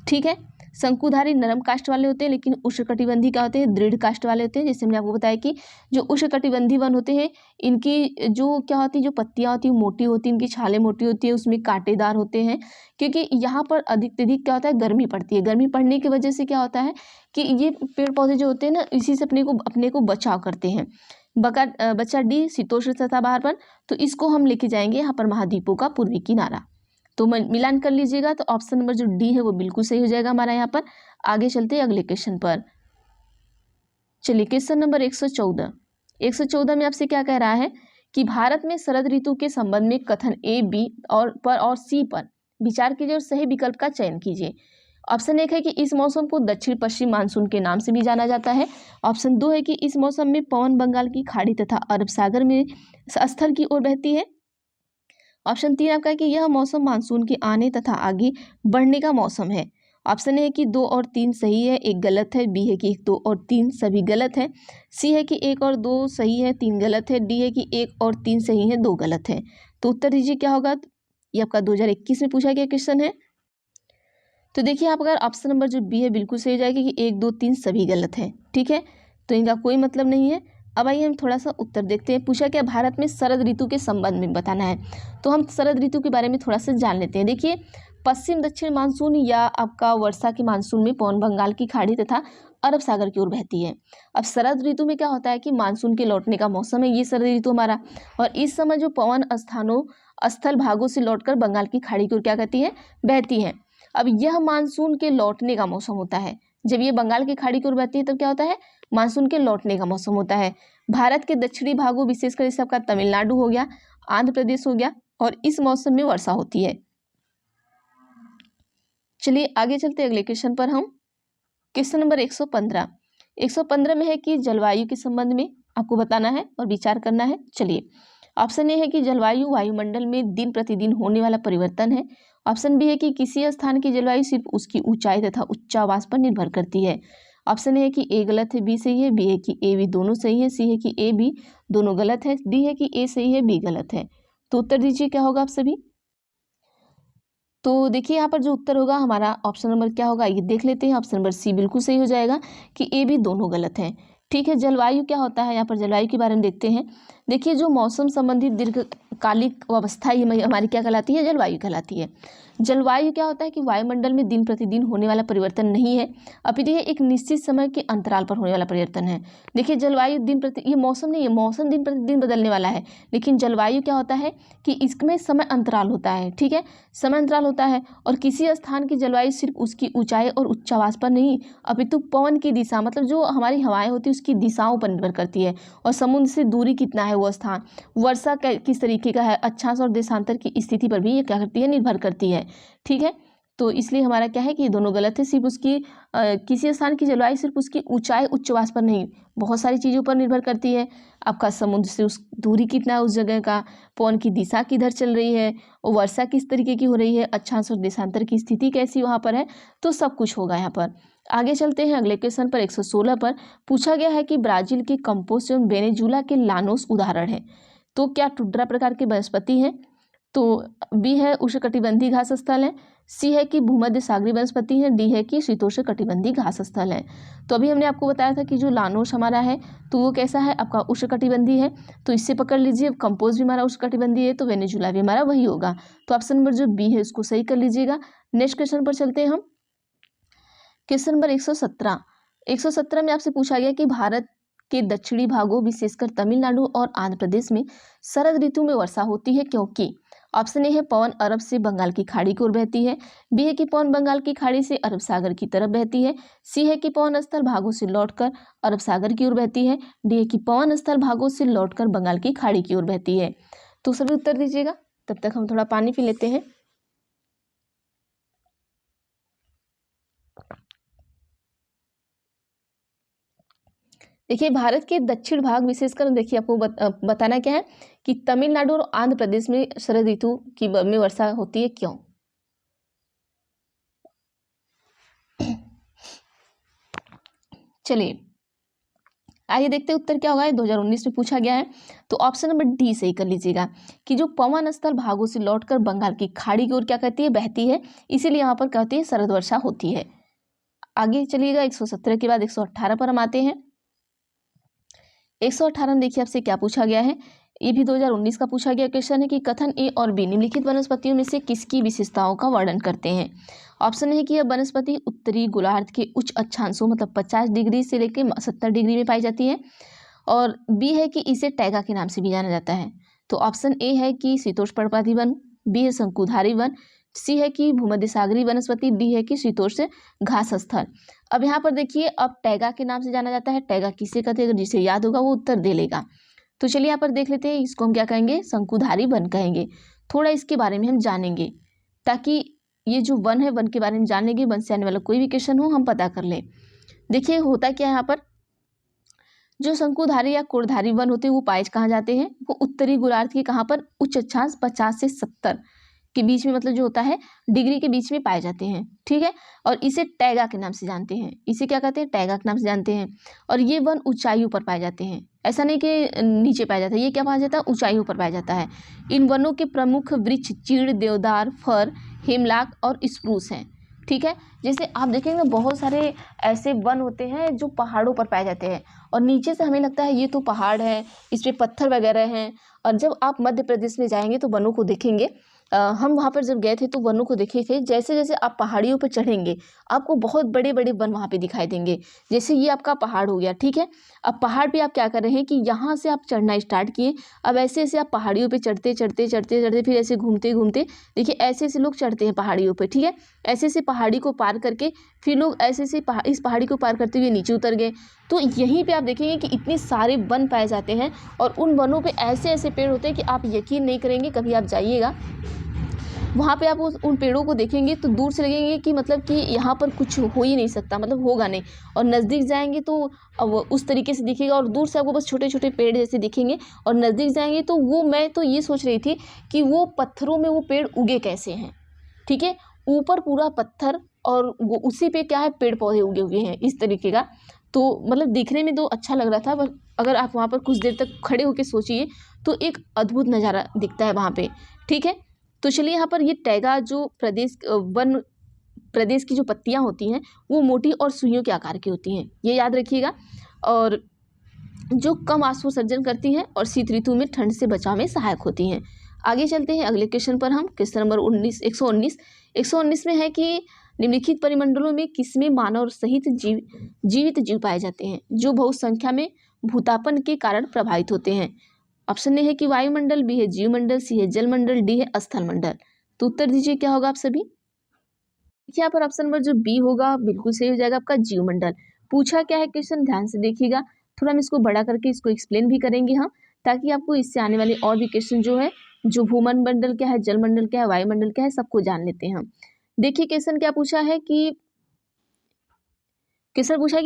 S1: ठीक है, शंकुधारी नरम काष्ठ वाले होते हैं, लेकिन उष्णकटिबंधीय क्या होते हैं? दृढ़ काष्ठ वाले होते हैं। जैसे मैंने आपको बताया कि जो उष्णकटिबंधीय वन होते हैं इनकी जो क्या होती है, जो पत्तियां होती है मोटी होती है, इनकी छालें मोटी होती है, उसमें कांटेदार होते हैं, क्योंकि यहाँ पर अधिक क्या होता है? गर्मी पड़ती है। गर्मी पड़ने की वजह से क्या होता है कि ये पेड़ पौधे जो होते हैं ना, इसी से अपने को बचाव करते हैं। बचा डी शीतोष्ण सदाबहार वन, तो इसको हम लेके जाएंगे यहाँ पर महाद्वीपों का पूर्वी किनारा। तो मिलान कर लीजिएगा, तो ऑप्शन नंबर जो डी है वो बिल्कुल सही हो जाएगा हमारा यहाँ पर। आगे चलते हैं अगले क्वेश्चन पर। चलिए क्वेश्चन नंबर 114 में आपसे क्या कह रहा है कि भारत में शरद ऋतु के संबंध में कथन ए, बी और सी पर विचार कीजिए और सही विकल्प का चयन कीजिए। ऑप्शन 1 है कि इस मौसम को दक्षिण पश्चिम मानसून के नाम से भी जाना जाता है। ऑप्शन 2 है कि इस मौसम में पवन बंगाल की खाड़ी तथा अरब सागर में स्थल की ओर बहती है। ऑप्शन 3 आपका है कि यह मौसम मानसून के आने तथा आगे बढ़ने का मौसम है। ऑप्शन ए है कि 2 और 3 सही है, 1 गलत है। बी है कि 1, 2 और 3 सभी गलत है। सी है कि 1 और 2 सही है, 3 गलत है। डी है कि 1 और 3 सही है, 2 गलत है। तो उत्तर दीजिए क्या होगा। ये आपका 2021 में पूछा गया क्वेश्चन है। तो देखिए आप अगर ऑप्शन नंबर जो बी है बिल्कुल सही हो जाएगा कि 1, 2, 3 सभी गलत है। ठीक है, तो इनका कोई मतलब नहीं है। अब आइए हम थोड़ा सा उत्तर देखते हैं। पूछा क्या, भारत में शरद ऋतु के संबंध में बताना है। तो हम शरद ऋतु के बारे में थोड़ा सा जान लेते हैं। देखिए, पश्चिम दक्षिण मानसून या आपका वर्षा के मानसून में पवन बंगाल की खाड़ी तथा अरब सागर की ओर बहती है। अब शरद ऋतु में क्या होता है कि मानसून के लौटने का मौसम है ये शरद ऋतु हमारा। और इस समय जो पवन स्थल भागों से लौटकर बंगाल की खाड़ी की ओर क्या कहती है, बहती है। अब यह मानसून के लौटने का मौसम होता है। जब ये बंगाल की खाड़ी की ओर बहती है तब क्या होता है, मानसून के लौटने का मौसम होता है। भारत के दक्षिणी भागों विशेषकर जैसे आपका तमिलनाडु हो गया, आंध्र प्रदेश हो गया, और इस मौसम में वर्षा होती है। चलिए आगे चलते अगले क्वेश्चन पर। हम क्वेश्चन नंबर 115 में है कि जलवायु के संबंध में आपको बताना है और विचार करना है। चलिए, ऑप्शन ए है कि जलवायु वायुमंडल में दिन प्रतिदिन होने वाला परिवर्तन है। ऑप्शन बी है कि किसी स्थान की जलवायु सिर्फ उसकी ऊंचाई तथा उच्चावास पर निर्भर करती है। ऑप्शन ए है कि ए गलत है, बी सही है। बी है कि ए बी दोनों सही है। सी है कि ए बी दोनों गलत है। डी है कि ए सही है, बी गलत है। तो उत्तर दीजिए क्या होगा आप सभी। तो देखिए यहाँ पर जो उत्तर होगा हमारा ऑप्शन नंबर क्या होगा ये देख लेते हैं। ऑप्शन नंबर सी बिल्कुल सही हो जाएगा कि ए भी दोनों गलत हैं। ठीक है, जलवायु क्या होता है, यहाँ पर जलवायु के बारे में देखते हैं। देखिए, जो मौसम संबंधित दीर्घकालिक अवस्था ये हमारी क्या कहलाती है, जलवायु कहलाती है। जलवायु क्या होता है कि वायुमंडल में दिन प्रतिदिन होने वाला परिवर्तन नहीं है, अपितु ये एक निश्चित समय के अंतराल पर होने वाला परिवर्तन है। देखिए, जलवायु ये मौसम नहीं है, मौसम दिन प्रतिदिन बदलने वाला है, लेकिन जलवायु क्या होता है कि इसमें समय अंतराल होता है। ठीक है, समय अंतराल होता है। और किसी स्थान की जलवायु सिर्फ उसकी ऊंचाई और उच्चावास पर नहीं, अपितु पवन की दिशा, मतलब जो हमारी हवाएं होती है उसकी दिशाओं पर निर्भर करती है। और समुद्र से दूरी कितना है वो स्थान, वर्षा किस तरीके का है, अक्षांश और देशांतर की स्थिति पर भी ये क्या करती है, निर्भर करती है। ठीक है, तो इसलिए हमारा क्या है कि ये दोनों गलत है। सिर्फ उसकी किसी स्थान की जलवायु सिर्फ उसकी ऊंचाई उच्चवास पर नहीं, बहुत सारी चीज़ों पर निर्भर करती है। आपका समुद्र से उस दूरी कितना है उस जगह का, पवन की दिशा किधर चल रही है, और वर्षा किस तरीके की हो रही है, अक्षांश और देशांतर की स्थिति कैसी वहाँ पर है, तो सब कुछ होगा यहाँ पर। आगे चलते हैं अगले क्वेश्चन पर। 116 पर पूछा गया है कि ब्राजील के कंपोस्ट एवं वेनेजुला के लानोस उदाहरण है। तो क्या टुड्रा प्रकार के वनस्पति हैं। तो बी है उष्णकटिबंधीय घास स्थल है। सी है कि भूमध्य सागरीय वनस्पति है। डी है कि शीतोष्ण कटिबंधीय घास स्थल है। तो अभी हमने आपको बताया था कि जो लानोस हमारा है तो वो कैसा है, आपका उष्णकटिबंधीय है। तो इससे पकड़ लीजिए, कंपोज भी हमारा उष्णकटिबंधीय है, तो वेनेजुला भी हमारा वही होगा। तो ऑप्शन नंबर जो बी है उसको सही कर लीजिएगा। नेक्स्ट क्वेश्चन पर चलते हैं हम। क्वेश्चन नंबर 117 में आपसे पूछा गया कि भारत के दक्षिणी भागों विशेषकर तमिलनाडु और आंध्र प्रदेश में शरद ऋतु में वर्षा होती है क्योंकि। ऑप्शन ए है पवन अरब से बंगाल की खाड़ी की ओर बहती है। बी है कि पवन बंगाल की खाड़ी से अरब सागर की तरफ बहती है। सी है कि पवन स्थल भागों से लौटकर अरब सागर की ओर बहती है। डी है कि पवन स्थल भागों से लौटकर बंगाल की खाड़ी की ओर बहती है। तो सभी उत्तर दीजिएगा, तब तक हम थोड़ा पानी पी लेते हैं। देखिए, भारत के दक्षिण भाग विशेषकर देखिए आपको बताना क्या है कि तमिलनाडु और आंध्र प्रदेश में शरद ऋतु की में वर्षा होती है क्यों। चलिए आइए देखते हैं उत्तर क्या होगा। 2019 में पूछा गया है, तो ऑप्शन नंबर डी सही कर लीजिएगा कि जो पवन स्थल भागों से लौटकर बंगाल की खाड़ी की ओर क्या कहती है, बहती है, इसीलिए यहाँ पर कहती है शरद वर्षा होती है। आगे चलिएगा, 117 के बाद 118 पर हम आते हैं। 118 में देखिए आपसे क्या पूछा गया है, ये भी 2019 का पूछा गया क्वेश्चन है कि कथन ए और बी निम्नलिखित वनस्पतियों में से किसकी विशेषताओं का वर्णन करते हैं। ऑप्शन है कि यह वनस्पति उत्तरी गोलार्ध के उच्च अक्षांशों मतलब 50 डिग्री से लेकर 70 डिग्री में पाई जाती है। और बी है कि इसे टैगा के नाम से भी जाना जाता है। तो ऑप्शन ए है कि शीतोष्ण पर्णपाती वन, बी है शंकुधारी वन, सी है कि भूमध्य सागरीय वनस्पति, डी है कि शीतोष्ण घास स्थल। अब यहाँ पर देखिए, अब टैगा के नाम से जाना जाता है। टैगा किसे कहते हैं, अगर जिसे याद होगा वो उत्तर दे लेगा। तो चलिए यहाँ पर देख लेते हैं, इसको हम क्या कहेंगे, शंकुधारी वन कहेंगे। थोड़ा इसके बारे में हम जानेंगे ताकि ये जो वन है, वन के बारे में जान लेंगे, वन से आने वाला कोई भी क्वेश्चन हो हम पता कर लें। देखिए होता क्या है यहाँ पर, जो शंकुधारी या कोणधारी वन होते हैं वो पाए कहाँ जाते हैं, वो उत्तरी गोलार्ध के कहाँ पर उच्च अक्षांश 50 से 70 के बीच में, मतलब जो होता है डिग्री के बीच में पाए जाते हैं, ठीक है। और इसे टैगा के नाम से जानते हैं, इसे क्या कहते हैं, टैगा के नाम से जानते हैं। और ये वन ऊंचाइयों पर पाए जाते हैं, ऐसा नहीं कि नीचे पाया जाता है, ये क्या पाया जाता है, ऊंचाइयों पर पाया जाता है। इन वनों के प्रमुख वृक्ष चीड़, देवदार, फर, हेमलाक और स्प्रूस हैं, ठीक है। जैसे आप देखेंगे बहुत सारे ऐसे वन होते हैं जो पहाड़ों पर पाए जाते हैं, और नीचे से हमें लगता है ये तो पहाड़ है, इस पे पत्थर वगैरह हैं। और जब आप मध्य प्रदेश में जाएंगे तो वनों को देखेंगे, हम वहाँ पर जब गए थे तो वनों को देखे थे, जैसे जैसे आप पहाड़ियों पर चढ़ेंगे आपको बहुत बड़े बड़े वन वहाँ पे दिखाई देंगे। जैसे ये आपका पहाड़ हो गया, ठीक है। अब पहाड़ पे आप क्या कर रहे हैं कि यहाँ से आप चढ़ना स्टार्ट किए, अब ऐसे ऐसे आप पहाड़ियों पे चढ़ते चढ़ते चढ़ते चढ़ते फिर ऐसे घूमते घूमते, देखिए ऐसे ऐसे लोग चढ़ते हैं पहाड़ियों पे, ठीक है। ऐसे ऐसे पहाड़ी को पार करके फिर लोग ऐसे ऐसे इस पहाड़ी को पार करते हुए नीचे उतर गए। तो यहीं पे आप देखेंगे कि इतने सारे वन पाए जाते हैं, और उन वनों पे ऐसे ऐसे पेड़ होते हैं कि आप यकीन नहीं करेंगे, कभी आप जाइएगा वहाँ पे आप उन पेड़ों को देखेंगे तो दूर से लगेंगे कि मतलब कि यहाँ पर कुछ हो ही नहीं सकता, मतलब होगा नहीं। और नज़दीक जाएंगे तो अब उस तरीके से दिखेगा, और दूर से आपको बस छोटे छोटे पेड़ जैसे दिखेंगे, और नज़दीक जाएंगे तो वो, मैं तो ये सोच रही थी कि वो पत्थरों में वो पेड़ उगे कैसे हैं, ठीक है। ऊपर पूरा पत्थर और वो उसी पे क्या है, पेड़ पौधे उगे हुए हैं इस तरीके का। तो मतलब दिखने में तो अच्छा लग रहा था, पर अगर आप वहाँ पर कुछ देर तक खड़े होकर सोचिए तो एक अद्भुत नज़ारा दिखता है वहाँ पे, ठीक है। तो चलिए यहाँ पर ये टैगा जो वन प्रदेश की जो पत्तियाँ होती हैं वो मोटी और सुइयों के आकार की होती हैं, ये याद रखिएगा। और जो कम आश्वासर्जन करती हैं और शीत ऋतु में ठंड से बचाव में सहायक होती हैं। आगे चलते हैं अगले क्वेश्चन पर हम, क्वेश्चन नंबर 119 में है कि निम्नलिखित परिमंडलों में किसमें मानव सहित जीवित जीव पाए जाते हैं जो बहुसंख्या में भूतापन के कारण प्रभावित होते हैं। ऑप्शन ए है कि वायुमंडल, बी है जीवमंडल, सी है जलमंडल, डी है स्थल मंडल। तो उत्तर दीजिए क्या होगा आप सभी। यहाँ पर ऑप्शन नंबर जो बी होगा बिल्कुल सही हो जाएगा आपका, जीवमंडल। पूछा क्या है क्वेश्चन, ध्यान से देखिएगा, थोड़ा हम इसको बड़ा करके इसको एक्सप्लेन भी करेंगे हम, ताकि आपको इससे आने वाले और भी क्वेश्चन जो है, जो भूमंडल क्या है, जलमंडल क्या है, वायुमंडल क्या है, सबको जान लेते हैं हम। देखिए क्वेश्चन क्या पूछा है कि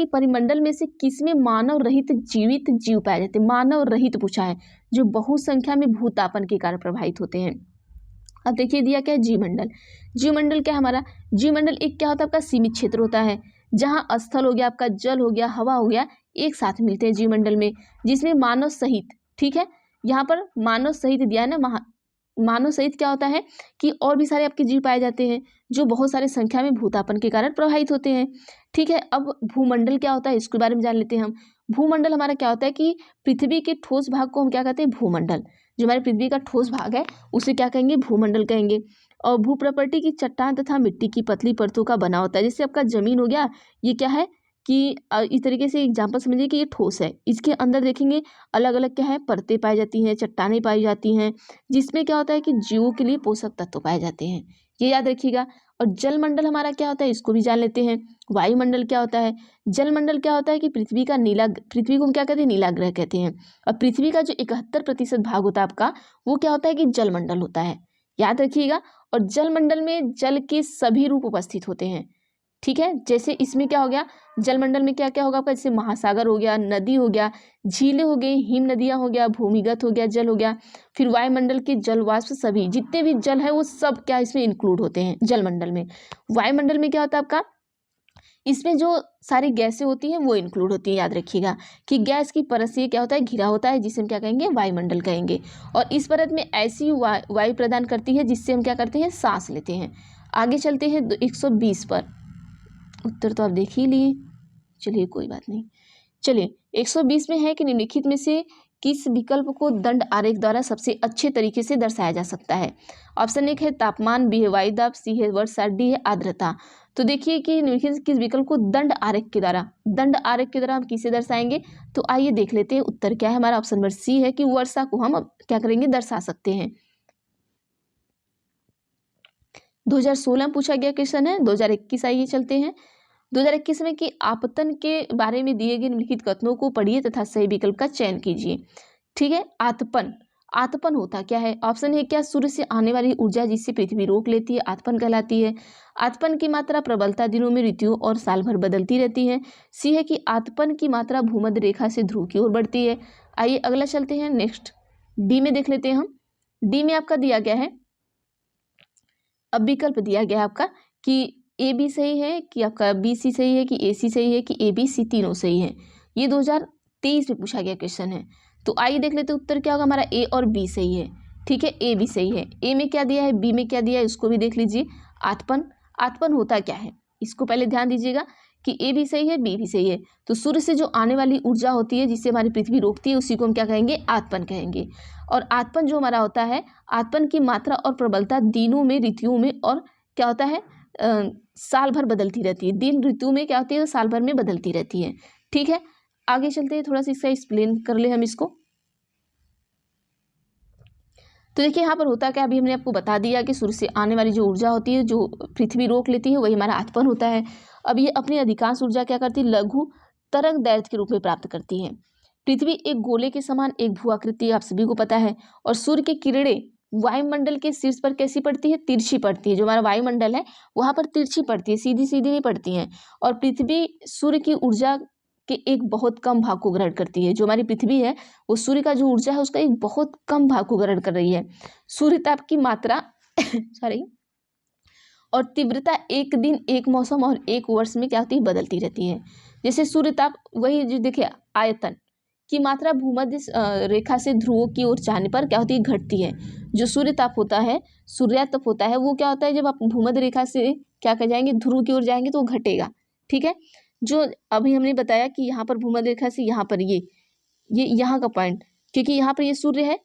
S1: परिमंडल में से किसमें मानव रहित जीवित जीव पाए जाते हैं। मानव रहित पूछा है, जो बहुसंख्या में भूतापन के कारण प्रभावित होते हैं। अब देखिए दिया क्या है, जीवमंडल। जीवमंडल क्या हमारा, जीवमंडल एक क्या होता है आपका, सीमित क्षेत्र होता है, जहाँ स्थल हो गया आपका, जल हो गया, हवा हो गया, एक साथ मिलते हैं जीवमंडल में, जिसमें मानव सहित, ठीक है। यहाँ पर मानव सहित दिया है ना, मानव सहित क्या होता है कि और भी सारे आपके जीव पाए जाते हैं जो बहुत सारे संख्या में भूतापन के कारण प्रभावित होते हैं, ठीक है। अब भूमंडल क्या होता है इसके बारे में जान लेते हैं हम। भूमंडल हमारा क्या होता है कि पृथ्वी के ठोस भाग को हम क्या कहते हैं, भूमंडल। जो हमारे पृथ्वी का ठोस भाग है उसे क्या कहेंगे, भूमंडल कहेंगे। और भूप्रपर्टी की चट्टान तथा मिट्टी की पतली परतों का बना होता है, जैसे आपका जमीन हो गया, ये क्या है कि इस तरीके से एग्जाम्पल समझिए कि ये ठोस है, इसके अंदर देखेंगे अलग अलग क्या है, परतें पाई जाती हैं, चट्टानें पाई जाती हैं, जिसमें क्या होता है कि जीवों के लिए पोषक तत्व पाए जाते हैं, ये याद रखिएगा। और जलमंडल हमारा क्या होता है इसको भी जान लेते हैं। वायुमंडल क्या होता है, जलमंडल क्या होता है कि पृथ्वी को हम क्या कहते हैं, नीला ग्रह कहते हैं। और पृथ्वी का जो 71% भाग होता है आपका, वो क्या होता है कि जलमंडल होता है, याद रखिएगा। और जलमंडल में जल के सभी रूप उपस्थित होते हैं, ठीक है। जैसे इसमें क्या हो गया, जलमंडल में क्या क्या होगा आपका, जैसे महासागर हो गया, नदी हो गया, झीलें हो गई, हिम नदियाँ हो गया, भूमिगत हो गया, जल हो गया, फिर वायुमंडल के जल वाष्प, सभी जितने भी जल है वो सब क्या इसमें इंक्लूड होते हैं जलमंडल में। वायुमंडल में क्या होता है आपका, इसमें जो सारी गैसें होती हैं वो इंक्लूड होती है, याद रखिएगा कि गैस की परत से क्या होता है, घिरा होता है, जिसे हम क्या कहेंगे, वायुमंडल कहेंगे। और इस परत में ऐसी वायु प्रदान करती है जिससे हम क्या करते हैं, सांस लेते हैं। आगे चलते हैं 120 पर, उत्तर तो आप देख ही लिए, चलिए कोई बात नहीं। चलिए 120 में है कि निम्नलिखित में से किस विकल्प को दंड आरेख द्वारा सबसे अच्छे तरीके से दर्शाया जा सकता है। ऑप्शन एक है तापमान, बी है वायुदाब, सी है वर्षा, डी है आर्द्रता। तो देखिए कि निम्नलिखित किस विकल्प को दंड आरेख के द्वारा हम किसे दर्शाएंगे। तो आइए देख लेते हैं उत्तर क्या है हमारा। ऑप्शन नंबर सी है कि वर्षा को हम क्या करेंगे, दर्शा सकते हैं। 2016 पूछा गया क्वेश्चन है, 2021 आइए चलते हैं। 2021 में कि आपतन के बारे में दिए गए निम्नलिखित कथनों को पढ़िए तथा सही विकल्प का चयन कीजिए, ठीक है। आतपन होता क्या है? ऑप्शन है क्या, सूर्य से आने वाली ऊर्जा जिससे पृथ्वी रोक लेती है, आतपन कहलाती है। आतपन की मात्रा प्रबलता दिनों में ऋतुओं और साल भर बदलती रहती है। सी है कि आतपन की मात्रा भूमध्य रेखा से ध्रुव की ओर बढ़ती है। आइए अगला चलते हैं, नेक्स्ट डी में देख लेते हैं हम। डी में आपका दिया गया है, अब विकल्प दिया गया है आपका कि ए बी सही है, कि आपका बी सी सही है, कि ए सी सही है, कि ए बी सी तीनों सही है। ये 2023 में पूछा गया क्वेश्चन है। तो आइए देख लेते हैं उत्तर क्या होगा हमारा। ए और बी सही है, ठीक है, ए भी सही है। ए में क्या दिया है, बी में क्या दिया है, इसको भी देख लीजिए। आतपन, आतपन होता क्या है, इसको पहले ध्यान दीजिएगा कि ए भी सही है, बी भी सही है। तो सूर्य से जो आने वाली ऊर्जा होती है जिससे हमारी पृथ्वी रोकती है, उसी को हम क्या कहेंगे, आतपन कहेंगे। और आतपन जो हमारा होता है, आतपन की मात्रा और प्रबलता दिनों में, ऋतुओं में और क्या होता है, साल भर बदलती रहती है। दिन ऋतु में क्या होती है, साल भर में बदलती रहती है। ठीक है, आगे चलते हैं, थोड़ा सा इसका एक्सप्लेन कर ले हम इसको। तो देखिए यहाँ पर होता क्या, अभी हमने आपको बता दिया कि सूर्य से आने वाली जो ऊर्जा होती है जो पृथ्वी रोक लेती है, वही हमारा आतपन होता है। अब ये अपनी अधिकांश ऊर्जा क्या करती है, लघु तरंग दैर्ध्य के रूप में प्राप्त करती है। पृथ्वी एक गोले के समान एक भू आकृति, आप सभी को पता है। और सूर्य की किरणें वायुमंडल के शीर्ष पर कैसी पड़ती है, तिरछी पड़ती है। जो हमारा वायुमंडल है वहां पर तिरछी पड़ती है, सीधी सीधी नहीं पड़ती है। और पृथ्वी सूर्य की ऊर्जा के एक बहुत कम भाग को ग्रहण करती है। जो हमारी पृथ्वी है वो सूर्य का जो ऊर्जा है उसका एक बहुत कम भाग को ग्रहण कर रही है। सूर्य ताप की मात्रा सॉरी और तीव्रता एक दिन, एक मौसम और एक वर्ष में क्या होती है, बदलती रहती है। जैसे सूर्य ताप, वही जो देखिए आयतन की मात्रा भूमध्य रेखा से ध्रुवों की ओर जाने पर क्या होती है, घटती है। जो सूर्य ताप होता है, सूर्यातप होता है, वो क्या होता है, जब आप भूमध्य रेखा से क्या कर जाएंगे, ध्रुव की ओर जाएंगे तो वो घटेगा। ठीक है, जो अभी हमने बताया कि यहाँ पर भूमध्य रेखा से यहाँ पर ये यहाँ का पॉइंट, क्योंकि यहाँ पर ये सूर्य है।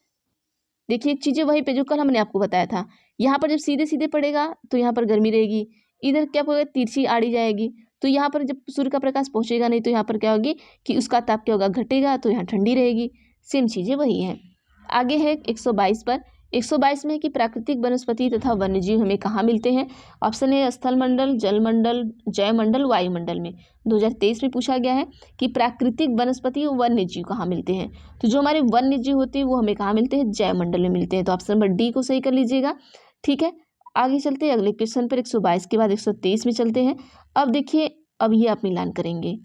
S1: देखिए चीजें वहीं पे जो कल हमने आपको बताया था, यहाँ पर जब सीधे सीधे पड़ेगा तो यहाँ पर गर्मी रहेगी, इधर क्या होगा, तिरछी आड़ी जाएगी, तो यहाँ पर जब सूर्य का प्रकाश पहुंचेगा नहीं तो यहाँ पर क्या होगी कि उसका ताप क्या होगा, घटेगा, तो यहाँ ठंडी रहेगी। सेम चीजें वही हैं। आगे है 122 पर। 122 में है कि प्राकृतिक वनस्पति तथा वन्यजीव हमें कहाँ मिलते हैं। ऑप्शन है स्थल मंडल, जल मंडल, जयमंडल, वायुमंडल में। 2023 में पूछा गया है कि प्राकृतिक वनस्पति और वन्यजीव कहाँ मिलते हैं। तो जो हमारे वन्यजीव होते हैं वो हमें कहाँ मिलते हैं, जयमंडल में मिलते हैं। तो ऑप्शन नंबर डी को सही कर लीजिएगा। ठीक है, आगे चलते हैं अगले क्वेश्चन पर। 122 के बाद 123 में चलते हैं। अब देखिए, अब ये आप मिलान करेंगे।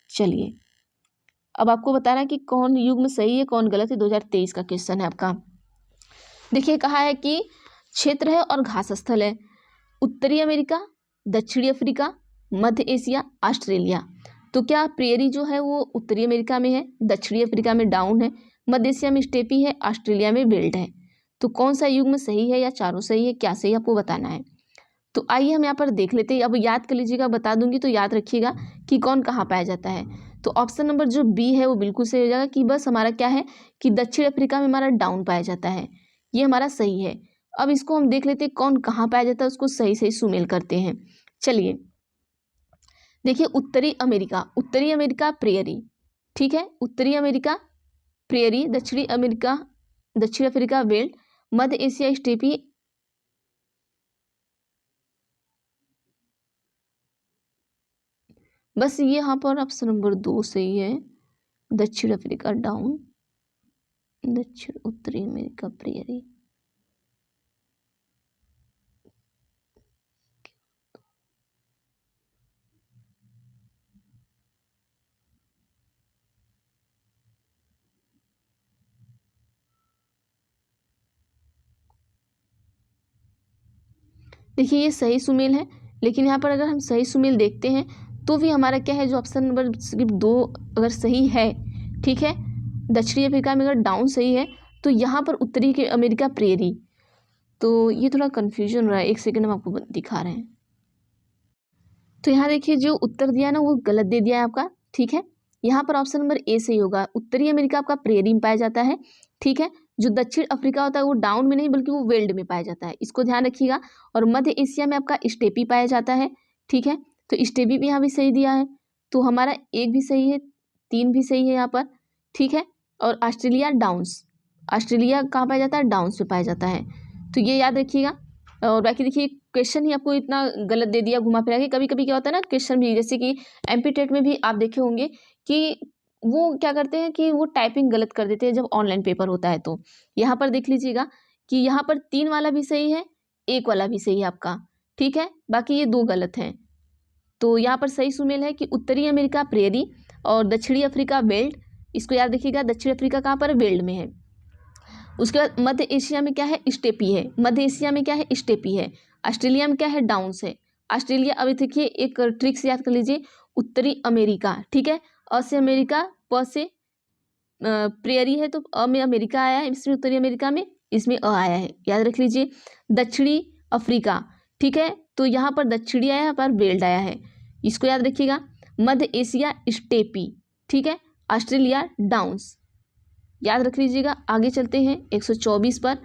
S1: चलिए, अब आपको बताना कि कौन युग्म सही है कौन गलत है। 2023 का क्वेश्चन है आपका। देखिए कहा है कि क्षेत्र है और घास स्थल है, उत्तरी अमेरिका, दक्षिणी अफ्रीका, मध्य एशिया, ऑस्ट्रेलिया। तो क्या प्रेयरी जो है वो उत्तरी अमेरिका में है, दक्षिणी अफ्रीका में डाउन है, मध्य एशिया में स्टेपी है, ऑस्ट्रेलिया में वेल्ड है। तो कौन सा युग्म सही है या चारों सही है, क्या सही आपको बताना है। तो आइए हम यहाँ पर देख लेते हैं। अब याद कर लीजिएगा, बता दूंगी तो याद रखिएगा कि कौन कहाँ पाया जाता है। तो ऑप्शन नंबर जो बी है वो बिल्कुल सही हो जाएगा कि बस हमारा क्या है कि दक्षिण अफ्रीका में हमारा डाउन पाया जाता है, ये हमारा सही है। अब इसको हम देख लेते हैं कौन कहाँ पाया जाता है, उसको सही सही सुमेल करते हैं। चलिए देखिए, उत्तरी अमेरिका प्रेयरी, ठीक है, उत्तरी अमेरिका प्रेयरी, दक्षिण अफ्रीका वेल्ड, मध्य एशिया स्टेपी, बस ये यहाँ पर ऑप्शन नंबर 2 सही है, दक्षिण अफ्रीका डाउन, दक्षिण उत्तरी अमेरिका प्रेयरी। देखिए ये सही सुमेल है, लेकिन यहाँ पर अगर हम सही सुमेल देखते हैं तो भी हमारा क्या है, जो ऑप्शन नंबर सिर्फ 2 अगर सही है, ठीक है, दक्षिणी अफ्रीका में अगर डाउन सही है तो यहाँ पर उत्तरी के अमेरिका प्रेयरी। तो ये थोड़ा कन्फ्यूजन हो रहा है, एक सेकेंड हम आपको दिखा रहे हैं। तो यहाँ देखिए जो उत्तर दिया ना वो गलत दे दिया है आपका। ठीक है, यहाँ पर ऑप्शन नंबर ए सही होगा, उत्तरी अमेरिका आपका प्रेयरी में पाया जाता है। ठीक है, जो दक्षिण अफ्रीका होता है वो डाउन में नहीं बल्कि वो वेल्ड में पाया जाता है, इसको ध्यान रखिएगा। और मध्य एशिया में आपका स्टेपी पाया जाता है। ठीक है, तो स्टेपी भी यहाँ भी सही दिया है, तो हमारा 1 भी सही है, 3 भी सही है यहाँ पर। ठीक है, और ऑस्ट्रेलिया डाउन्स, ऑस्ट्रेलिया कहाँ पाया जाता है, डाउन्स में पाया जाता है, तो ये याद रखिएगा। और बाकी देखिए क्वेश्चन ही आपको इतना गलत दे दिया घुमा फिरा के। कभी कभी क्या होता है ना क्वेश्चन भी, जैसे कि एमपी टेट में भी आप देखे होंगे कि वो क्या करते हैं कि वो टाइपिंग गलत कर देते हैं जब ऑनलाइन पेपर होता है। तो यहाँ पर देख लीजिएगा कि यहाँ पर 3 वाला भी सही है, 1 वाला भी सही है आपका, ठीक है, बाकी ये 2 गलत हैं। तो यहाँ पर सही सुमेल है कि उत्तरी अमेरिका प्रेरी और दक्षिणी अफ्रीका वेल्ड। इसको याद रखिएगा, दक्षिण अफ्रीका कहाँ पर है? वेल्ड में है। उसके बाद मध्य एशिया में क्या है? स्टेपी है। मध्य एशिया में क्या है? स्टेपी है। ऑस्ट्रेलिया में क्या है? डाउन्स है। ऑस्ट्रेलिया, अभी देखिए एक ट्रिक से याद कर लीजिए, उत्तरी अमेरिका, ठीक है, अ से अमेरिका, प से प्रेयरी है तो अ में अमेरिका आया है, इसमें उत्तरी अमेरिका में इसमें अ आया है, याद रख लीजिए। दक्षिणी अफ्रीका, ठीक है, तो यहाँ पर दक्षिणी आया, यहाँ पर वेल्ड आया है, इसको याद रखिएगा। मध्य एशिया स्टेपी, ठीक है, ऑस्ट्रेलिया डाउन्स, याद रख लीजिएगा। आगे चलते हैं 124 पर।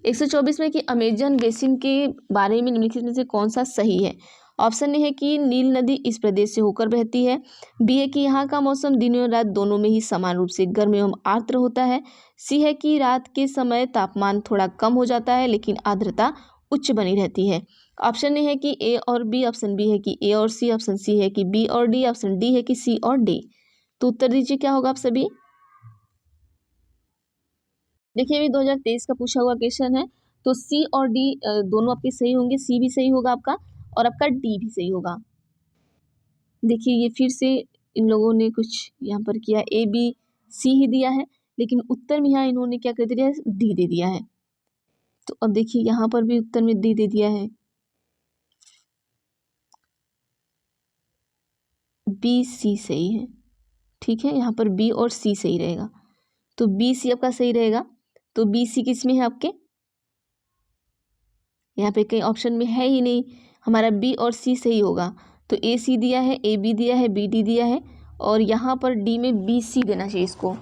S1: 124 में कि अमेजन बेसिन के बारे में निम्नलिखित में से कौन सा सही है? ऑप्शन ए है कि नील नदी इस प्रदेश से होकर बहती है। बी है कि यहाँ का मौसम दिन और रात दोनों में ही समान रूप से गर्म एवं आर्द्र होता है। सी है कि रात के समय तापमान थोड़ा कम हो जाता है लेकिन आर्द्रता उच्च बनी रहती है। ऑप्शन ए है कि ए और बी, ऑप्शन बी है कि ए और सी, ऑप्शन सी है कि बी और डी, ऑप्शन डी है कि सी और डी। तो उत्तर दीजिए क्या होगा आप सभी। देखिए अभी 2023 का पूछा हुआ क्वेश्चन है, तो सी और डी दोनों आपके सही होंगे, सी भी सही होगा आपका और आपका डी भी सही होगा। देखिए ये फिर से इन लोगों ने कुछ यहाँ पर किया, ए बी सी ही दिया है लेकिन उत्तर में यहाँ इन्होंने क्या कर दिया है? डी दे दिया है। तो अब देखिए यहाँ पर भी उत्तर में डी दे दिया है, बी सी सही है, ठीक है, यहाँ पर बी और सी सही रहेगा, तो बी सी आपका सही रहेगा। तो बी सी किस में है आपके? यहाँ पे कहीं ऑप्शन में है ही नहीं, हमारा बी और सी सही होगा। तो ए सी दिया है, ए बी दिया है, बी डी दिया है और यहाँ पर डी में बी सी देना चाहिए इसको,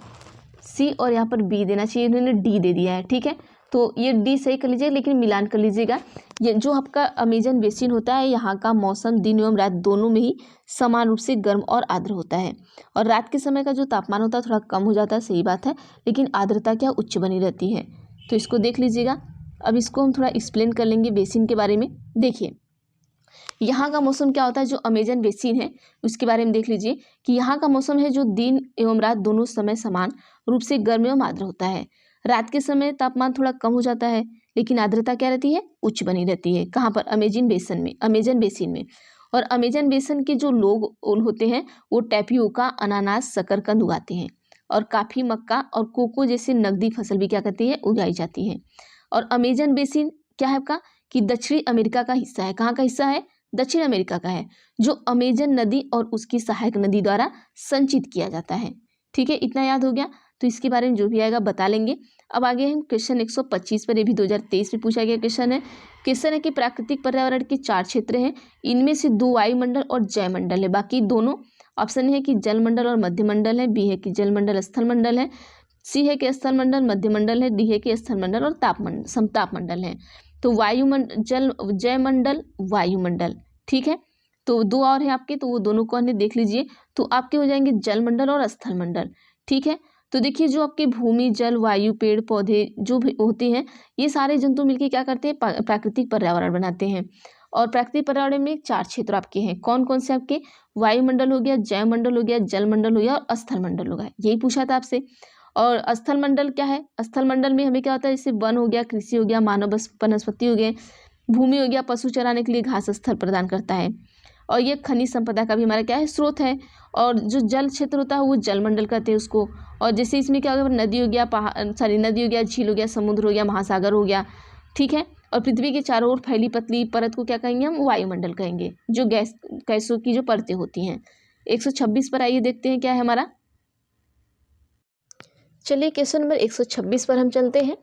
S1: सी और यहाँ पर बी देना चाहिए, इन्होंने डी दे दिया है, ठीक है। तो ये डी सही कर लीजिएगा लेकिन मिलान कर लीजिएगा। ये जो आपका अमेजन बेसिन होता है, यहाँ का मौसम दिन एवं रात दोनों में ही समान रूप से गर्म और आर्द्र होता है और रात के समय का जो तापमान होता है थोड़ा कम हो जाता है, सही बात है, लेकिन आर्द्रता क्या उच्च बनी रहती है। तो इसको देख लीजिएगा। अब इसको हम थोड़ा एक्सप्लेन कर लेंगे बेसिन के बारे में। देखिए यहाँ का मौसम क्या होता है, जो अमेजन बेसिन है उसके बारे में देख लीजिए कि यहाँ का मौसम है जो दिन एवं रात दोनों समय समान रूप से गर्म एवं आर्द्र होता है। रात के समय तापमान थोड़ा कम हो जाता है लेकिन आर्द्रता क्या रहती है? उच्च बनी रहती है। कहाँ पर? अमेजन बेसिन में। और अमेजन बेसिन के जो लोग होते हैं वो टैपियोका, अनानास, शकरकंद उगाते हैं और काफ़ी, मक्का और कोको जैसे नकदी फसल भी क्या करती है? उगाई जाती है। और अमेजन बेसिन क्या है आपका कि दक्षिणी अमेरिका का हिस्सा है। कहाँ का हिस्सा है? दक्षिण अमेरिका का है, जो अमेजन नदी और उसकी सहायक नदी द्वारा संचित किया जाता है। ठीक है, इतना याद हो गया। तो इसके बारे में जो भी आएगा बता लेंगे। अब आगे हम क्वेश्चन 125 पर, ये भी 2023 में पूछा गया क्वेश्चन है। क्वेश्चन है कि प्राकृतिक पर्यावरण के 4 क्षेत्र हैं, इनमें से 2 वायुमंडल और जयमंडल है, बाकी दोनों। ऑप्शन है कि जलमंडल और मध्यमंडल है, बी है कि जलमंडल स्थलमंडल है, सी है कि स्थलमंडल मध्यमंडल है, डी है कि स्थलमंडल और तापमंडल समतापमंडल है। तो वायुमंडल, जल, जयमंडल, वायुमंडल, ठीक है। तो 2 और हैं आपके, तो वो दोनों कौन है देख लीजिए। तो आपके हो जाएंगे जलमंडल और स्थलमंडल, ठीक है। तो देखिए जो आपके भूमि, जल, वायु, पेड़ पौधे जो भी होते हैं, ये सारे जंतु मिलकर क्या करते हैं? प्राकृतिक पर्यावरण बनाते हैं। और प्राकृतिक पर्यावरण में 4 क्षेत्र आपके हैं, कौन कौन से आपके? वायुमंडल हो गया, जयमंडल हो गया, जलमंडल हो गया और स्थलमंडल हो गया। यही पूछा था आपसे। और स्थलमंडल क्या है? स्थलमंडल में हमें क्या होता है? जैसे वन हो गया, कृषि हो गया, मानव वनस्पति हो गए, भूमि हो गया, पशु चराने के लिए घास स्थल प्रदान करता है, और ये खनिज संपदा का भी हमारा क्या है? स्रोत है। और जो जल क्षेत्र होता है वो जलमंडल कहते हैं उसको। और जैसे इसमें क्या हो गया? नदी हो गया, नदी हो गया, झील हो गया, समुद्र हो गया, महासागर हो गया, ठीक है। और पृथ्वी के चारों ओर फैली पतली परत को क्या कहेंगे हम? वायुमंडल कहेंगे, जो गैसों की जो परतें होती हैं। 126 पर आइए देखते हैं क्या है हमारा। चलिए क्वेश्चन नंबर 126 पर हम चलते हैं।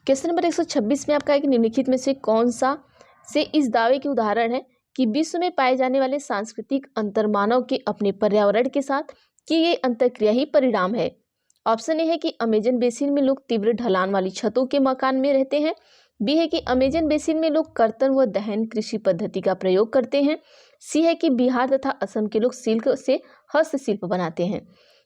S1: क्वेश्चन नंबर 126 में आपका है कि निम्नलिखित में से कौन सा से इस दावे की उदाहरण है कि विश्व में पाए जाने वाले सांस्कृतिक अंतर मानव के अपने पर्यावरण के साथ की गई अंतरक्रिया ही परिणाम है। ऑप्शन ए है कि अमेजन बेसिन में लोग तीव्र ढलान वाली छतों के मकान में रहते हैं, बी है कि अमेजन बेसिन में लोग कर्तन व दहन कृषि पद्धति का प्रयोग करते हैं, सी है कि बिहार तथा असम के लोग सिल्क से हस्तशिल्प बनाते हैं।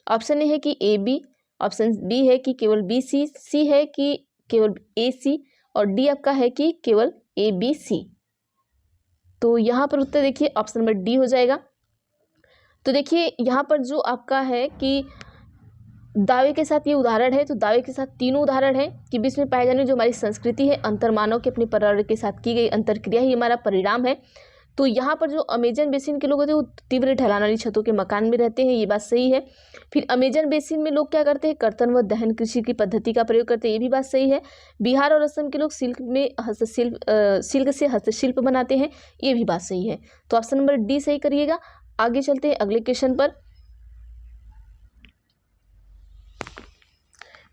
S1: ऑप्शन ए है कि ए बी, ऑप्शन बी है कि केवल बी सी, सी है कि केवल ए सी और डी आपका है कि केवल ए बी सी। तो यहाँ पर उत्तर देखिए ऑप्शन नंबर डी हो जाएगा। तो देखिए यहाँ पर जो आपका है कि दावे के साथ ये उदाहरण है, तो दावे के साथ तीनों उदाहरण है कि विश्व में पाए जाने जो हमारी संस्कृति है, अंतर्मानव के अपने पर्यावरण के साथ की गई अंतरक्रिया ही हमारा परिणाम है। तो यहाँ पर जो अमेजन बेसिन के लोग होते हैं वो तीव्र ढलान वाली छतों के मकान में रहते हैं, ये बात सही है। फिर अमेजन बेसिन में लोग क्या करते हैं, कर्तन व दहन कृषि की पद्धति का प्रयोग करते हैं, ये भी बात सही है। बिहार और असम के लोग सिल्क से हस्तशिल्प बनाते हैं, ये भी बात सही है। तो ऑप्शन नंबर डी सही करिएगा। आगे चलते हैं अगले क्वेश्चन पर।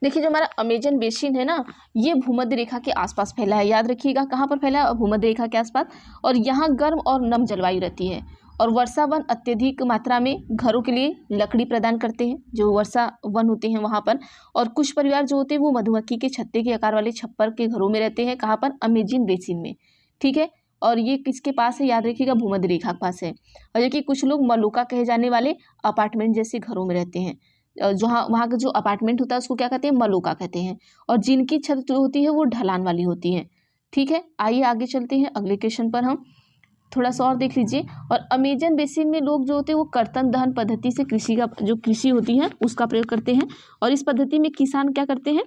S1: देखिए जो हमारा अमेजन बेसिन है ना, ये भूमध्य रेखा के आसपास फैला है। याद रखिएगा कहाँ पर फैला है, भूमध्य रेखा के आसपास। और यहाँ गर्म और नम जलवायु रहती है। और वर्षा वन अत्यधिक मात्रा में घरों के लिए लकड़ी प्रदान करते हैं, जो वर्षा वन होते हैं वहाँ पर। और कुछ परिवार जो होते हैं वो मधुमक्खी के छत्ते के आकार वाले छप्पर के घरों में रहते हैं। कहाँ पर, अमेजन बेसिन में, ठीक है। और ये किसके पास है, याद रखिएगा भूमध्य रेखा के पास है। और जबकि कुछ लोग मलुका कहे जाने वाले अपार्टमेंट जैसे घरों में रहते हैं। जहाँ वहाँ का जो अपार्टमेंट होता है उसको क्या कहते हैं, मलुका कहते हैं। और जिनकी छत जो होती है वो ढलान वाली होती है, ठीक है। आइए आगे चलते हैं अगले क्वेश्चन पर। हम थोड़ा सा और देख लीजिए। और अमेजन बेसिन में लोग जो होते हैं वो कर्तन दहन पद्धति से कृषि होती है उसका प्रयोग करते हैं। और इस पद्धति में किसान क्या करते हैं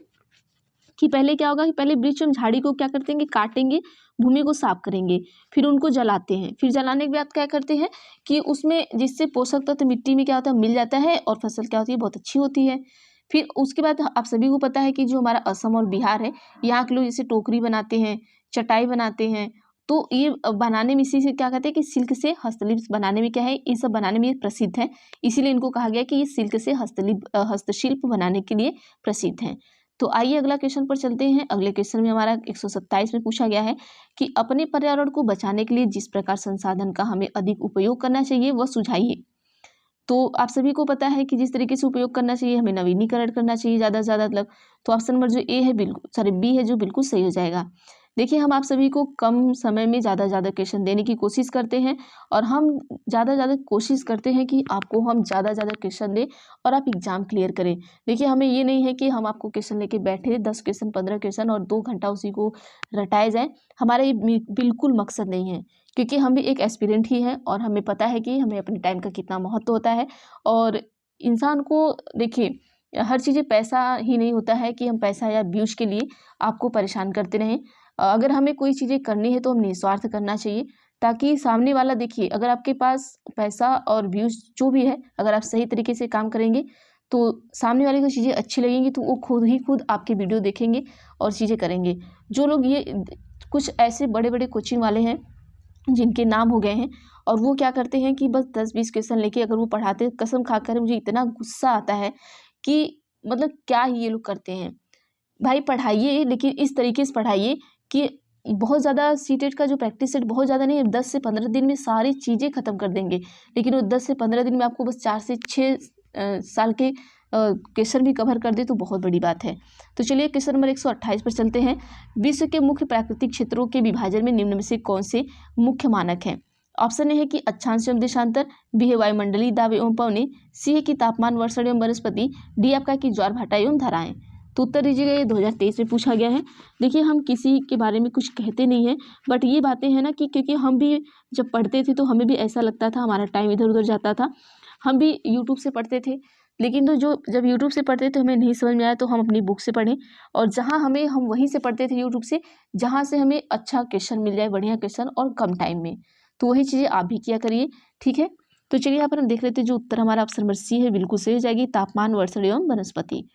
S1: कि पहले क्या होगा कि पहले वृक्ष एवं झाड़ी को क्या करते हैं, काटेंगे, भूमि को साफ करेंगे, फिर उनको जलाते हैं। फिर जलाने के बाद क्या करते हैं कि उसमें जिससे पोषक तत्व मिट्टी में क्या होता है, मिल जाता है, और फसल क्या होती है, बहुत अच्छी होती है। फिर उसके बाद आप सभी को पता है कि जो हमारा असम और बिहार है, यहाँ के लोग जैसे टोकरी बनाते हैं, चटाई बनाते हैं। तो ये बनाने में इसी से क्या कहते हैं कि सिल्क से हस्तलिप बनाने में क्या है, ये सब बनाने में प्रसिद्ध है। इसीलिए इनको कहा गया कि ये सिल्क से हस्तशिल्प बनाने के लिए प्रसिद्ध है। तो आइए अगला क्वेश्चन पर चलते हैं। अगले क्वेश्चन में हमारा 127 में पूछा गया है कि अपने पर्यावरण को बचाने के लिए जिस प्रकार संसाधन का हमें अधिक उपयोग करना चाहिए वह सुझाइए। तो आप सभी को पता है कि जिस तरीके से उपयोग करना चाहिए, हमें नवीनीकरण करना चाहिए ज़्यादा से ज़्यादा। मतलब तो ऑप्शन नंबर जो ए है बिल्कुल, सॉरी बी है, जो बिल्कुल सही हो जाएगा। देखिए हम आप सभी को कम समय में ज़्यादा से ज़्यादा क्वेश्चन देने की कोशिश करते हैं, और हम ज़्यादा से ज़्यादा कोशिश करते हैं कि आपको हम ज़्यादा से ज़्यादा क्वेश्चन दें और आप एग्ज़ाम क्लियर करें। देखिए हमें ये नहीं है कि हम आपको क्वेश्चन लेके बैठे 10 क्वेश्चन 15 क्वेश्चन और 2 घंटा उसी को रटाए जाएँ, हमारा ये बिल्कुल मकसद नहीं है। क्योंकि हम भी एक एस्पिरेंट ही हैं और हमें पता है कि हमें अपने टाइम का कितना महत्व होता है। और इंसान को देखिए हर चीज़ें पैसा ही नहीं होता है कि हम पैसा या व्यूज़ के लिए आपको परेशान करते रहें। अगर हमें कोई चीज़ें करनी है तो हम निस्वार्थ करना चाहिए, ताकि सामने वाला, देखिए अगर आपके पास पैसा और व्यूज़ जो भी है, अगर आप सही तरीके से काम करेंगे तो सामने वाले को चीज़ें अच्छी लगेंगी, तो वो खुद आपके वीडियो देखेंगे और चीज़ें करेंगे। जो लोग ये कुछ ऐसे बड़े बड़े कोचिंग वाले हैं जिनके नाम हो गए हैं, और वो क्या करते हैं कि बस 10-20 क्वेश्चन लेके अगर वो पढ़ाते हैं, कसम खाकर मुझे इतना गुस्सा आता है कि मतलब क्या ही ये लोग करते हैं। भाई पढ़ाइए, लेकिन इस तरीके से पढ़ाइए कि बहुत ज़्यादा सीटेट का जो प्रैक्टिस सेट बहुत ज़्यादा नहीं है, 10 से 15 दिन में सारी चीज़ें ख़त्म कर देंगे। लेकिन वो 10 से 15 दिन में आपको बस 4 से 6 साल के क्वेश्चन भी कवर कर दे तो बहुत बड़ी बात है। तो चलिए क्वेश्चन नंबर 128 पर चलते हैं। विश्व के मुख्य प्राकृतिक क्षेत्रों के विभाजन में निम्न में से कौन से मुख्य मानक हैं। ऑप्शन ए है कि अक्षांश एवं देशांतर, बी है वायुमंडलीय दाब एवं पवने, सी है कि तापमान, वर्षण एवं वनस्पति, डी आपका कि ज्वार भाटा एवं धाराएं। तो उत्तर दीजिएगा, ये 2023 में पूछा गया है। देखिए हम किसी के बारे में कुछ कहते नहीं हैं, बट ये बातें हैं ना कि क्योंकि हम भी जब पढ़ते थे तो हमें भी ऐसा लगता था, हमारा टाइम इधर उधर जाता था। हम भी यूट्यूब से पढ़ते थे, लेकिन तो जो जब यूट्यूब से पढ़ते थे हमें नहीं समझ में आया तो हम अपनी बुक से पढ़ें, और जहाँ हमें हम वहीं से पढ़ते थे यूट्यूब से, जहाँ से हमें अच्छा क्वेश्चन मिल जाए, बढ़िया क्वेश्चन और कम टाइम में। तो वही चीज़ें आप भी किया करिए, ठीक है। तो चलिए यहाँ पर हम देख लेते हैं, जो उत्तर हमारा ऑप्शन नंबर सी है बिल्कुल सही हो जाएगी, तापमान, वर्षण एवं वनस्पति।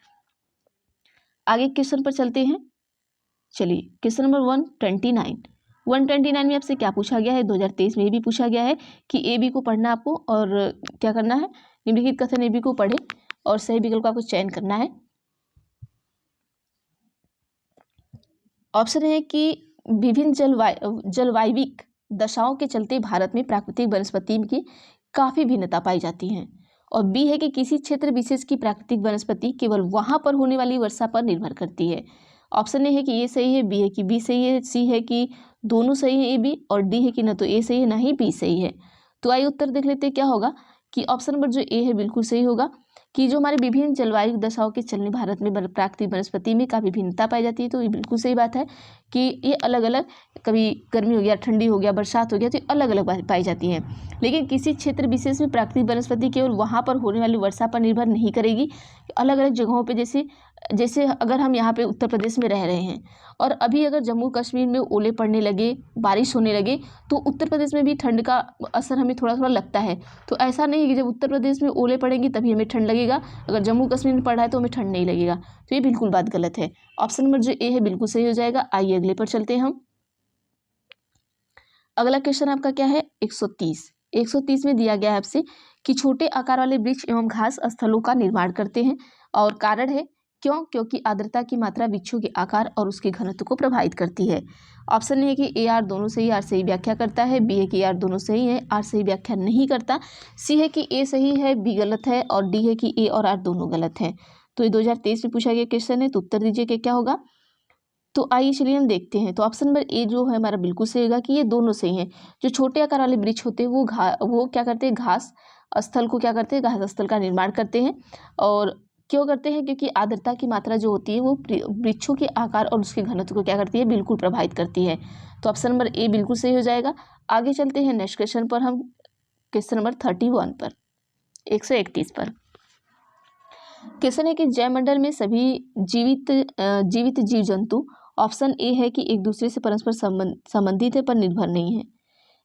S1: आगे क्वेश्चन पर चलते हैं। चलिए क्वेश्चन नंबर 129 में आपसे क्या पूछा गया है, 2023 में ये भी पूछा गया है कि ए बी को पढ़ना आपको, और क्या करना है, निम्नलिखित कथन ए बी को पढ़े और सही विकल्प का आपको चयन करना है। ऑप्शन है कि विभिन्न जलवायविक दशाओं के चलते भारत में प्राकृतिक वनस्पति की काफ़ी भिन्नता पाई जाती है, और बी है कि किसी क्षेत्र विशेष की प्राकृतिक वनस्पति केवल वहाँ पर होने वाली वर्षा पर निर्भर करती है। ऑप्शन ए है कि ये सही है, बी है कि बी सही है, सी है कि दोनों सही है ए बी, और डी है कि न तो ए सही है ना ही बी सही है। तो आइए उत्तर देख लेते हैं क्या होगा कि ऑप्शन नंबर जो ए है बिल्कुल सही होगा, कि जो हमारे विभिन्न जलवायु दशाओं के चलने भारत में प्राकृतिक वनस्पति में काफ़ी भिन्नता पाई जाती है। तो ये बिल्कुल सही बात है कि ये अलग अलग, कभी गर्मी हो गया, ठंडी हो गया, बरसात हो गया, तो ये अलग अलग पाई जाती हैं। लेकिन किसी क्षेत्र विशेष में प्राकृतिक वनस्पति केवल वहाँ पर होने वाली वर्षा पर निर्भर नहीं करेगी। अलग अलग जगहों पर जैसे जैसे अगर हम यहाँ पे उत्तर प्रदेश में रह रहे हैं और अभी अगर जम्मू कश्मीर में ओले पड़ने लगे, बारिश होने लगे, तो उत्तर प्रदेश में भी ठंड का असर हमें थोड़ा थोड़ा लगता है। तो ऐसा नहीं है कि जब उत्तर प्रदेश में ओले पड़ेंगे तभी हमें ठंड लगेगा, अगर जम्मू कश्मीर में पड़ रहा है तो हमें ठंड नहीं लगेगा। तो ये बिल्कुल बात गलत है। ऑप्शन नंबर जो ए है बिल्कुल सही हो जाएगा। आइए अगले पर चलते हैं हम। अगला क्वेश्चन आपका क्या है? 130। 130 में दिया गया है आपसे कि छोटे आकार वाले वृक्ष एवं घास स्थलों का निर्माण करते हैं और कारण है क्यों? क्योंकि आर्द्रता की मात्रा वृक्षों के आकार और उसके घनत्व को प्रभावित करती है। ऑप्शन है कि ए आर दोनों सही, आर सही व्याख्या करता है, बी है कि आर दोनों सही है, आर सही व्याख्या नहीं करता, सी है कि ए सही है, बी गलत है, और डी है कि ए और आर दोनों गलत है। तो ये 2023 में पूछा गया क्वेश्चन है, तो उत्तर दीजिए कि क्या होगा। तो आइए चलिए हम देखते हैं। तो ऑप्शन नंबर ए जो है हमारा बिल्कुल सही होगा कि ये दोनों सही हैं। जो छोटे आकार वाले वृक्ष होते हैं वो क्या करते हैं? घास स्थल को क्या करते हैं? घास स्थल का निर्माण करते हैं। और क्यों करते हैं? क्योंकि आर्द्रता की मात्रा जो होती है वो वृक्षों के आकार और उसके घनत्व को क्या करती है? बिल्कुल प्रभावित करती है। तो ऑप्शन नंबर ए बिल्कुल सही हो जाएगा। आगे चलते हैं नेक्स्ट क्वेश्चन पर हम, क्वेश्चन नंबर 31 पर, 131 पर। क्वेश्चन है कि जैवमंडल में सभी जीवित जीव जंतु, ऑप्शन ए है कि एक दूसरे से परस्पर संबंधित है पर निर्भर नहीं है,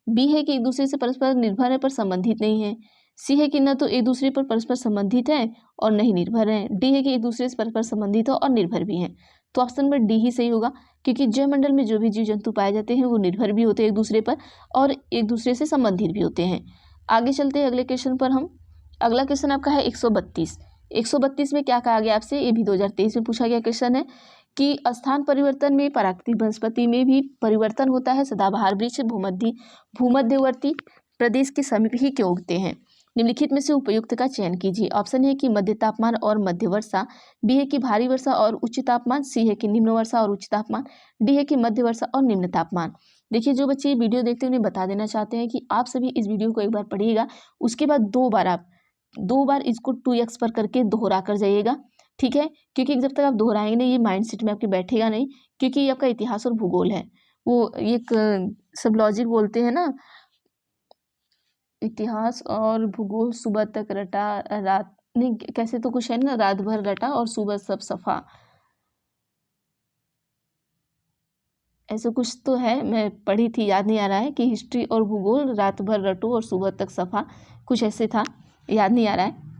S1: बी है कि एक दूसरे से परस्पर निर्भर है पर संबंधित नहीं है, सी है कि न तो एक दूसरे पर परस्पर संबंधित है और नहीं निर्भर है, डी है कि एक दूसरे से परस्पर संबंधित है और निर्भर भी है। तो ऑप्शन नंबर डी ही सही होगा, क्योंकि जैवमंडल में जो भी जीव जंतु पाए जाते हैं वो निर्भर भी होते हैं एक दूसरे पर और एक दूसरे से संबंधित भी होते हैं। आगे चलते हैं अगले क्वेश्चन पर हम। अगला क्वेश्चन आपका है 132। 132 में क्या कहा गया आपसे? ये भी 2023 में पूछा गया क्वेश्चन है कि स्थान परिवर्तन में प्राकृतिक वनस्पति में भी परिवर्तन होता है। सदाबहार वृक्ष भूमध्यवर्ती प्रदेश के समीप ही क्यों उगते हैं? निम्नलिखित में से उपयुक्त का चयन कीजिए। ऑप्शन है कि मध्य तापमान और मध्य वर्षा, बी है कि भारी वर्षा और उच्च तापमान, सी है कि निम्न वर्षा और उच्च तापमान, डी है कि मध्य वर्षा और निम्न तापमान। देखिए, जो बच्चे ये वीडियो देखते हैं उन्हें बता देना चाहते हैं कि आप सभी इस वीडियो को एक बार पढ़िएगा, उसके बाद दो बार इसको 2x पर करके दोहरा कर जाइएगा, ठीक है? क्योंकि जब तक आप दोहराएंगे नहीं, ये माइंडसेट में आपके बैठेगा नहीं, क्योंकि ये आपका इतिहास और भूगोल है। वो एक सब लॉजिक बोलते हैं ना, इतिहास और भूगोल सुबह तक रटा, रात नहीं, कैसे तो कुछ है ना, रात भर रटा और सुबह सब सफा, ऐसा कुछ तो है, मैं पढ़ी थी, याद नहीं आ रहा है कि हिस्ट्री और भूगोल रात भर रटो और सुबह तक सफा, कुछ ऐसे था, याद नहीं आ रहा है।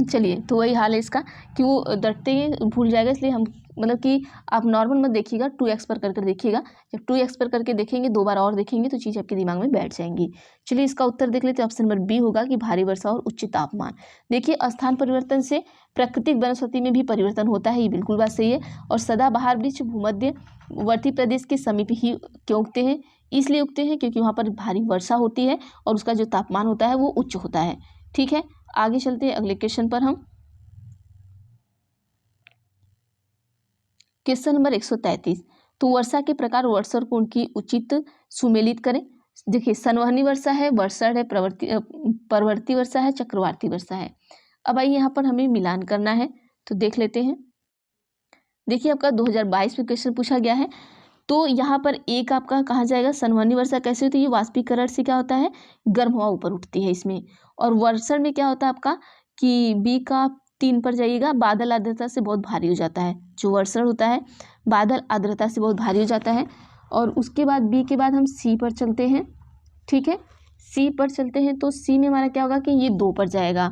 S1: चलिए, तो वही हाल है इसका कि वो डरते ही भूल जाएगा, इसलिए हम मतलब कि आप नॉर्मल मत देखिएगा, 2x पर कर देखिएगा। जब 2x पर करके देखेंगे, दो बार और देखेंगे तो चीज़ आपके दिमाग में बैठ जाएंगी। चलिए, इसका उत्तर देख लेते हैं। ऑप्शन नंबर बी होगा कि भारी वर्षा और उच्च तापमान। देखिए, स्थान परिवर्तन से प्राकृतिक वनस्पति में भी परिवर्तन होता है, ये बिल्कुल बात सही है। और सदाबहार वृक्ष भूमध्यवर्ती प्रदेश के समीप ही क्यों उगते हैं? इसलिए उगते हैं क्योंकि वहाँ पर भारी वर्षा होती है और उसका जो तापमान होता है वो उच्च होता है, ठीक है? आगे चलते हैं अगले क्वेश्चन पर हम। Question number 133। तो वर्षा के प्रकार वर्षा को उनकी उचित सुमेलित करें। देखिए, संवहनी वर्षा है, वर्षण है, प्रवर्ती वर्षा है, चक्रवाती वर्षा है। अब आइए यहाँ पर हमें मिलान करना है, तो देख लेते हैं। देखिए, आपका 2022 में क्वेश्चन पूछा गया है, तो यहाँ पर एक आपका कहा जाएगा संवहनी वर्षा कैसे होती है? वाष्पीकरण से क्या होता है? गर्म हवा ऊपर उठती है इसमें। और वर्षण में क्या होता है आपका कि बी का 3 पर जाइएगा, बादल आर्द्रता से बहुत भारी हो जाता है। जो वर्षण होता है बादल आर्द्रता से बहुत भारी हो जाता है। और उसके बाद बी के बाद हम सी पर चलते हैं, ठीक है? सी पर चलते हैं, तो सी में हमारा क्या होगा कि ये 2 पर जाएगा।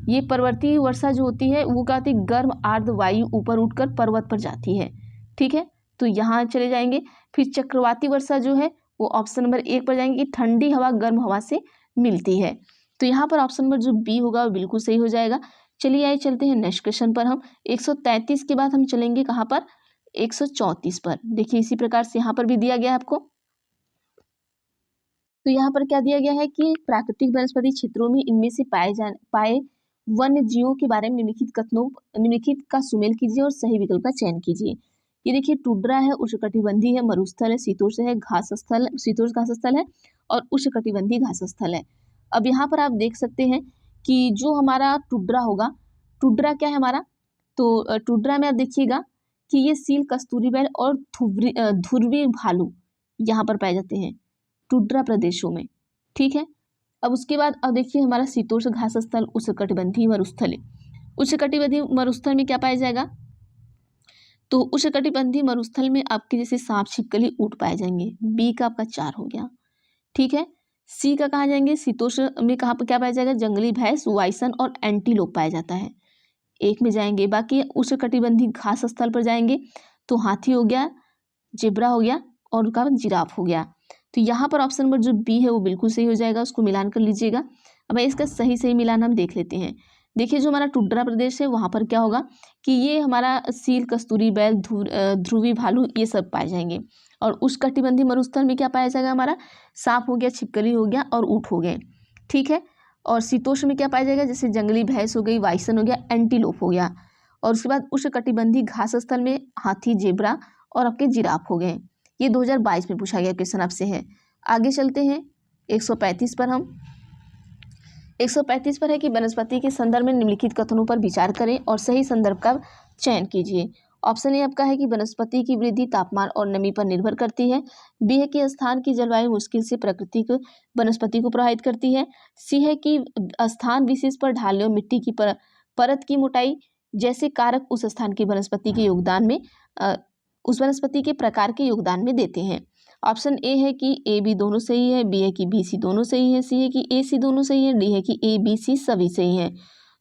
S1: ये पर्वतीय वर्षा जो होती है वो क्या होती है? गर्म आर्द्र वायु ऊपर उठकर पर्वत पर जाती है, ठीक है? तो यहाँ चले जाएंगे। फिर चक्रवाती वर्षा जो है वो ऑप्शन नंबर 1 पर जाएंगे कि ठंडी हवा गर्म हवा से मिलती है। तो यहाँ पर ऑप्शन नंबर जो बी होगा वो बिल्कुल सही हो जाएगा। चलिए, आइए चलते हैं नेक्स्ट क्वेश्चन पर हम। 133 के बाद हम चलेंगे कहाँ पर? 134 पर। देखिए, इसी प्रकार से यहाँ पर भी दिया गया है आपको। तो यहाँ पर क्या दिया गया है कि प्राकृतिक वनस्पति क्षेत्रों में इनमें से पाए वन्य जीवों के बारे में निम्नलिखित का सुमेल कीजिए और सही विकल्प का चयन कीजिए। ये देखिए, टुड्रा है, उष्णकटिबंधीय है, मरुस्थल है, शीतोष्ण है, शीतोष्ण घास स्थल है और उष्णकटिबंधीय घास स्थल है। अब यहाँ पर आप देख सकते हैं कि जो हमारा टुड्रा होगा टुड्रा क्या है हमारा, तो टुड्रा में आप देखिएगा कि ये सील, कस्तूरी बैल और ध्रुवी भालू यहाँ पर पाए जाते हैं टुड्रा प्रदेशों में। ठीक है, अब उसके बाद अब देखिए हमारा शीतोष्ण घास स्थल उष्णकटिबंधीय मरुस्थल है। उष्णकटिबंधीय मरुस्थल में क्या पाया जाएगा, तो उष्णकटिबंधीय मरुस्थल में आपके जैसे सांप, छिपकली, ऊंट पाए जाएंगे। बी का आपका 4 हो गया। ठीक है, सी का कहाँ जाएंगे, शीतोष्ण में कहाँ पर क्या पाया जाएगा, जंगली भैंस, वाइसन और एंटीलोप पाया जाता है। एक में जाएंगे। बाकी उष्णकटिबंधीय घास स्थल पर जाएंगे तो हाथी हो गया, जेब्रा हो गया और उनका जिराफ हो गया। तो यहाँ पर ऑप्शन नंबर जो बी है वो बिल्कुल सही हो जाएगा, उसको मिलान कर लीजिएगा। अब इसका सही सही मिलान हम देख लेते हैं। देखिए जो हमारा टुड्रा प्रदेश है वहाँ पर क्या होगा कि ये हमारा सील, कस्तूरी बैल, ध्रुवी भालू ये सब पाए जाएंगे। और उष्णकटिबंधीय मरुस्थल में क्या पाया जाएगा, हमारा सांप हो गया, छिपकली हो गया और ऊँट हो गए। ठीक है, और शीतोष्ण में क्या पाया जाएगा, जैसे जंगली भैंस हो गई, वाइसन हो गया, एंटीलोप हो गया। और उसके बाद उष्णकटिबंधीय घास स्थल में हाथी, जेब्रा और आपके जिराफ हो गए। ये 2022 में पूछा गया क्वेश्चन आपसे है। आगे चलते हैं 135 पर। हम 135 पर है कि वनस्पति के संदर्भ में निम्नलिखित कथनों पर विचार करें और सही संदर्भ का चयन कीजिए। ऑप्शन ए आपका है कि वनस्पति की वृद्धि तापमान और नमी पर निर्भर करती है। बी है कि स्थान की जलवायु मुश्किल से प्रकृति को वनस्पति को प्रभावित करती है। सी है कि स्थान विशेष पर ढालने और मिट्टी की परत की मोटाई जैसे कारक उस स्थान की वनस्पति के योगदान में उस वनस्पति के प्रकार के योगदान में देते हैं। ऑप्शन ए है कि ए बी दोनों सही है, बी है कि बी सी दोनों सही है, सी है कि ए सी दोनों सही है, डी है कि ए बी सी सभी सही है।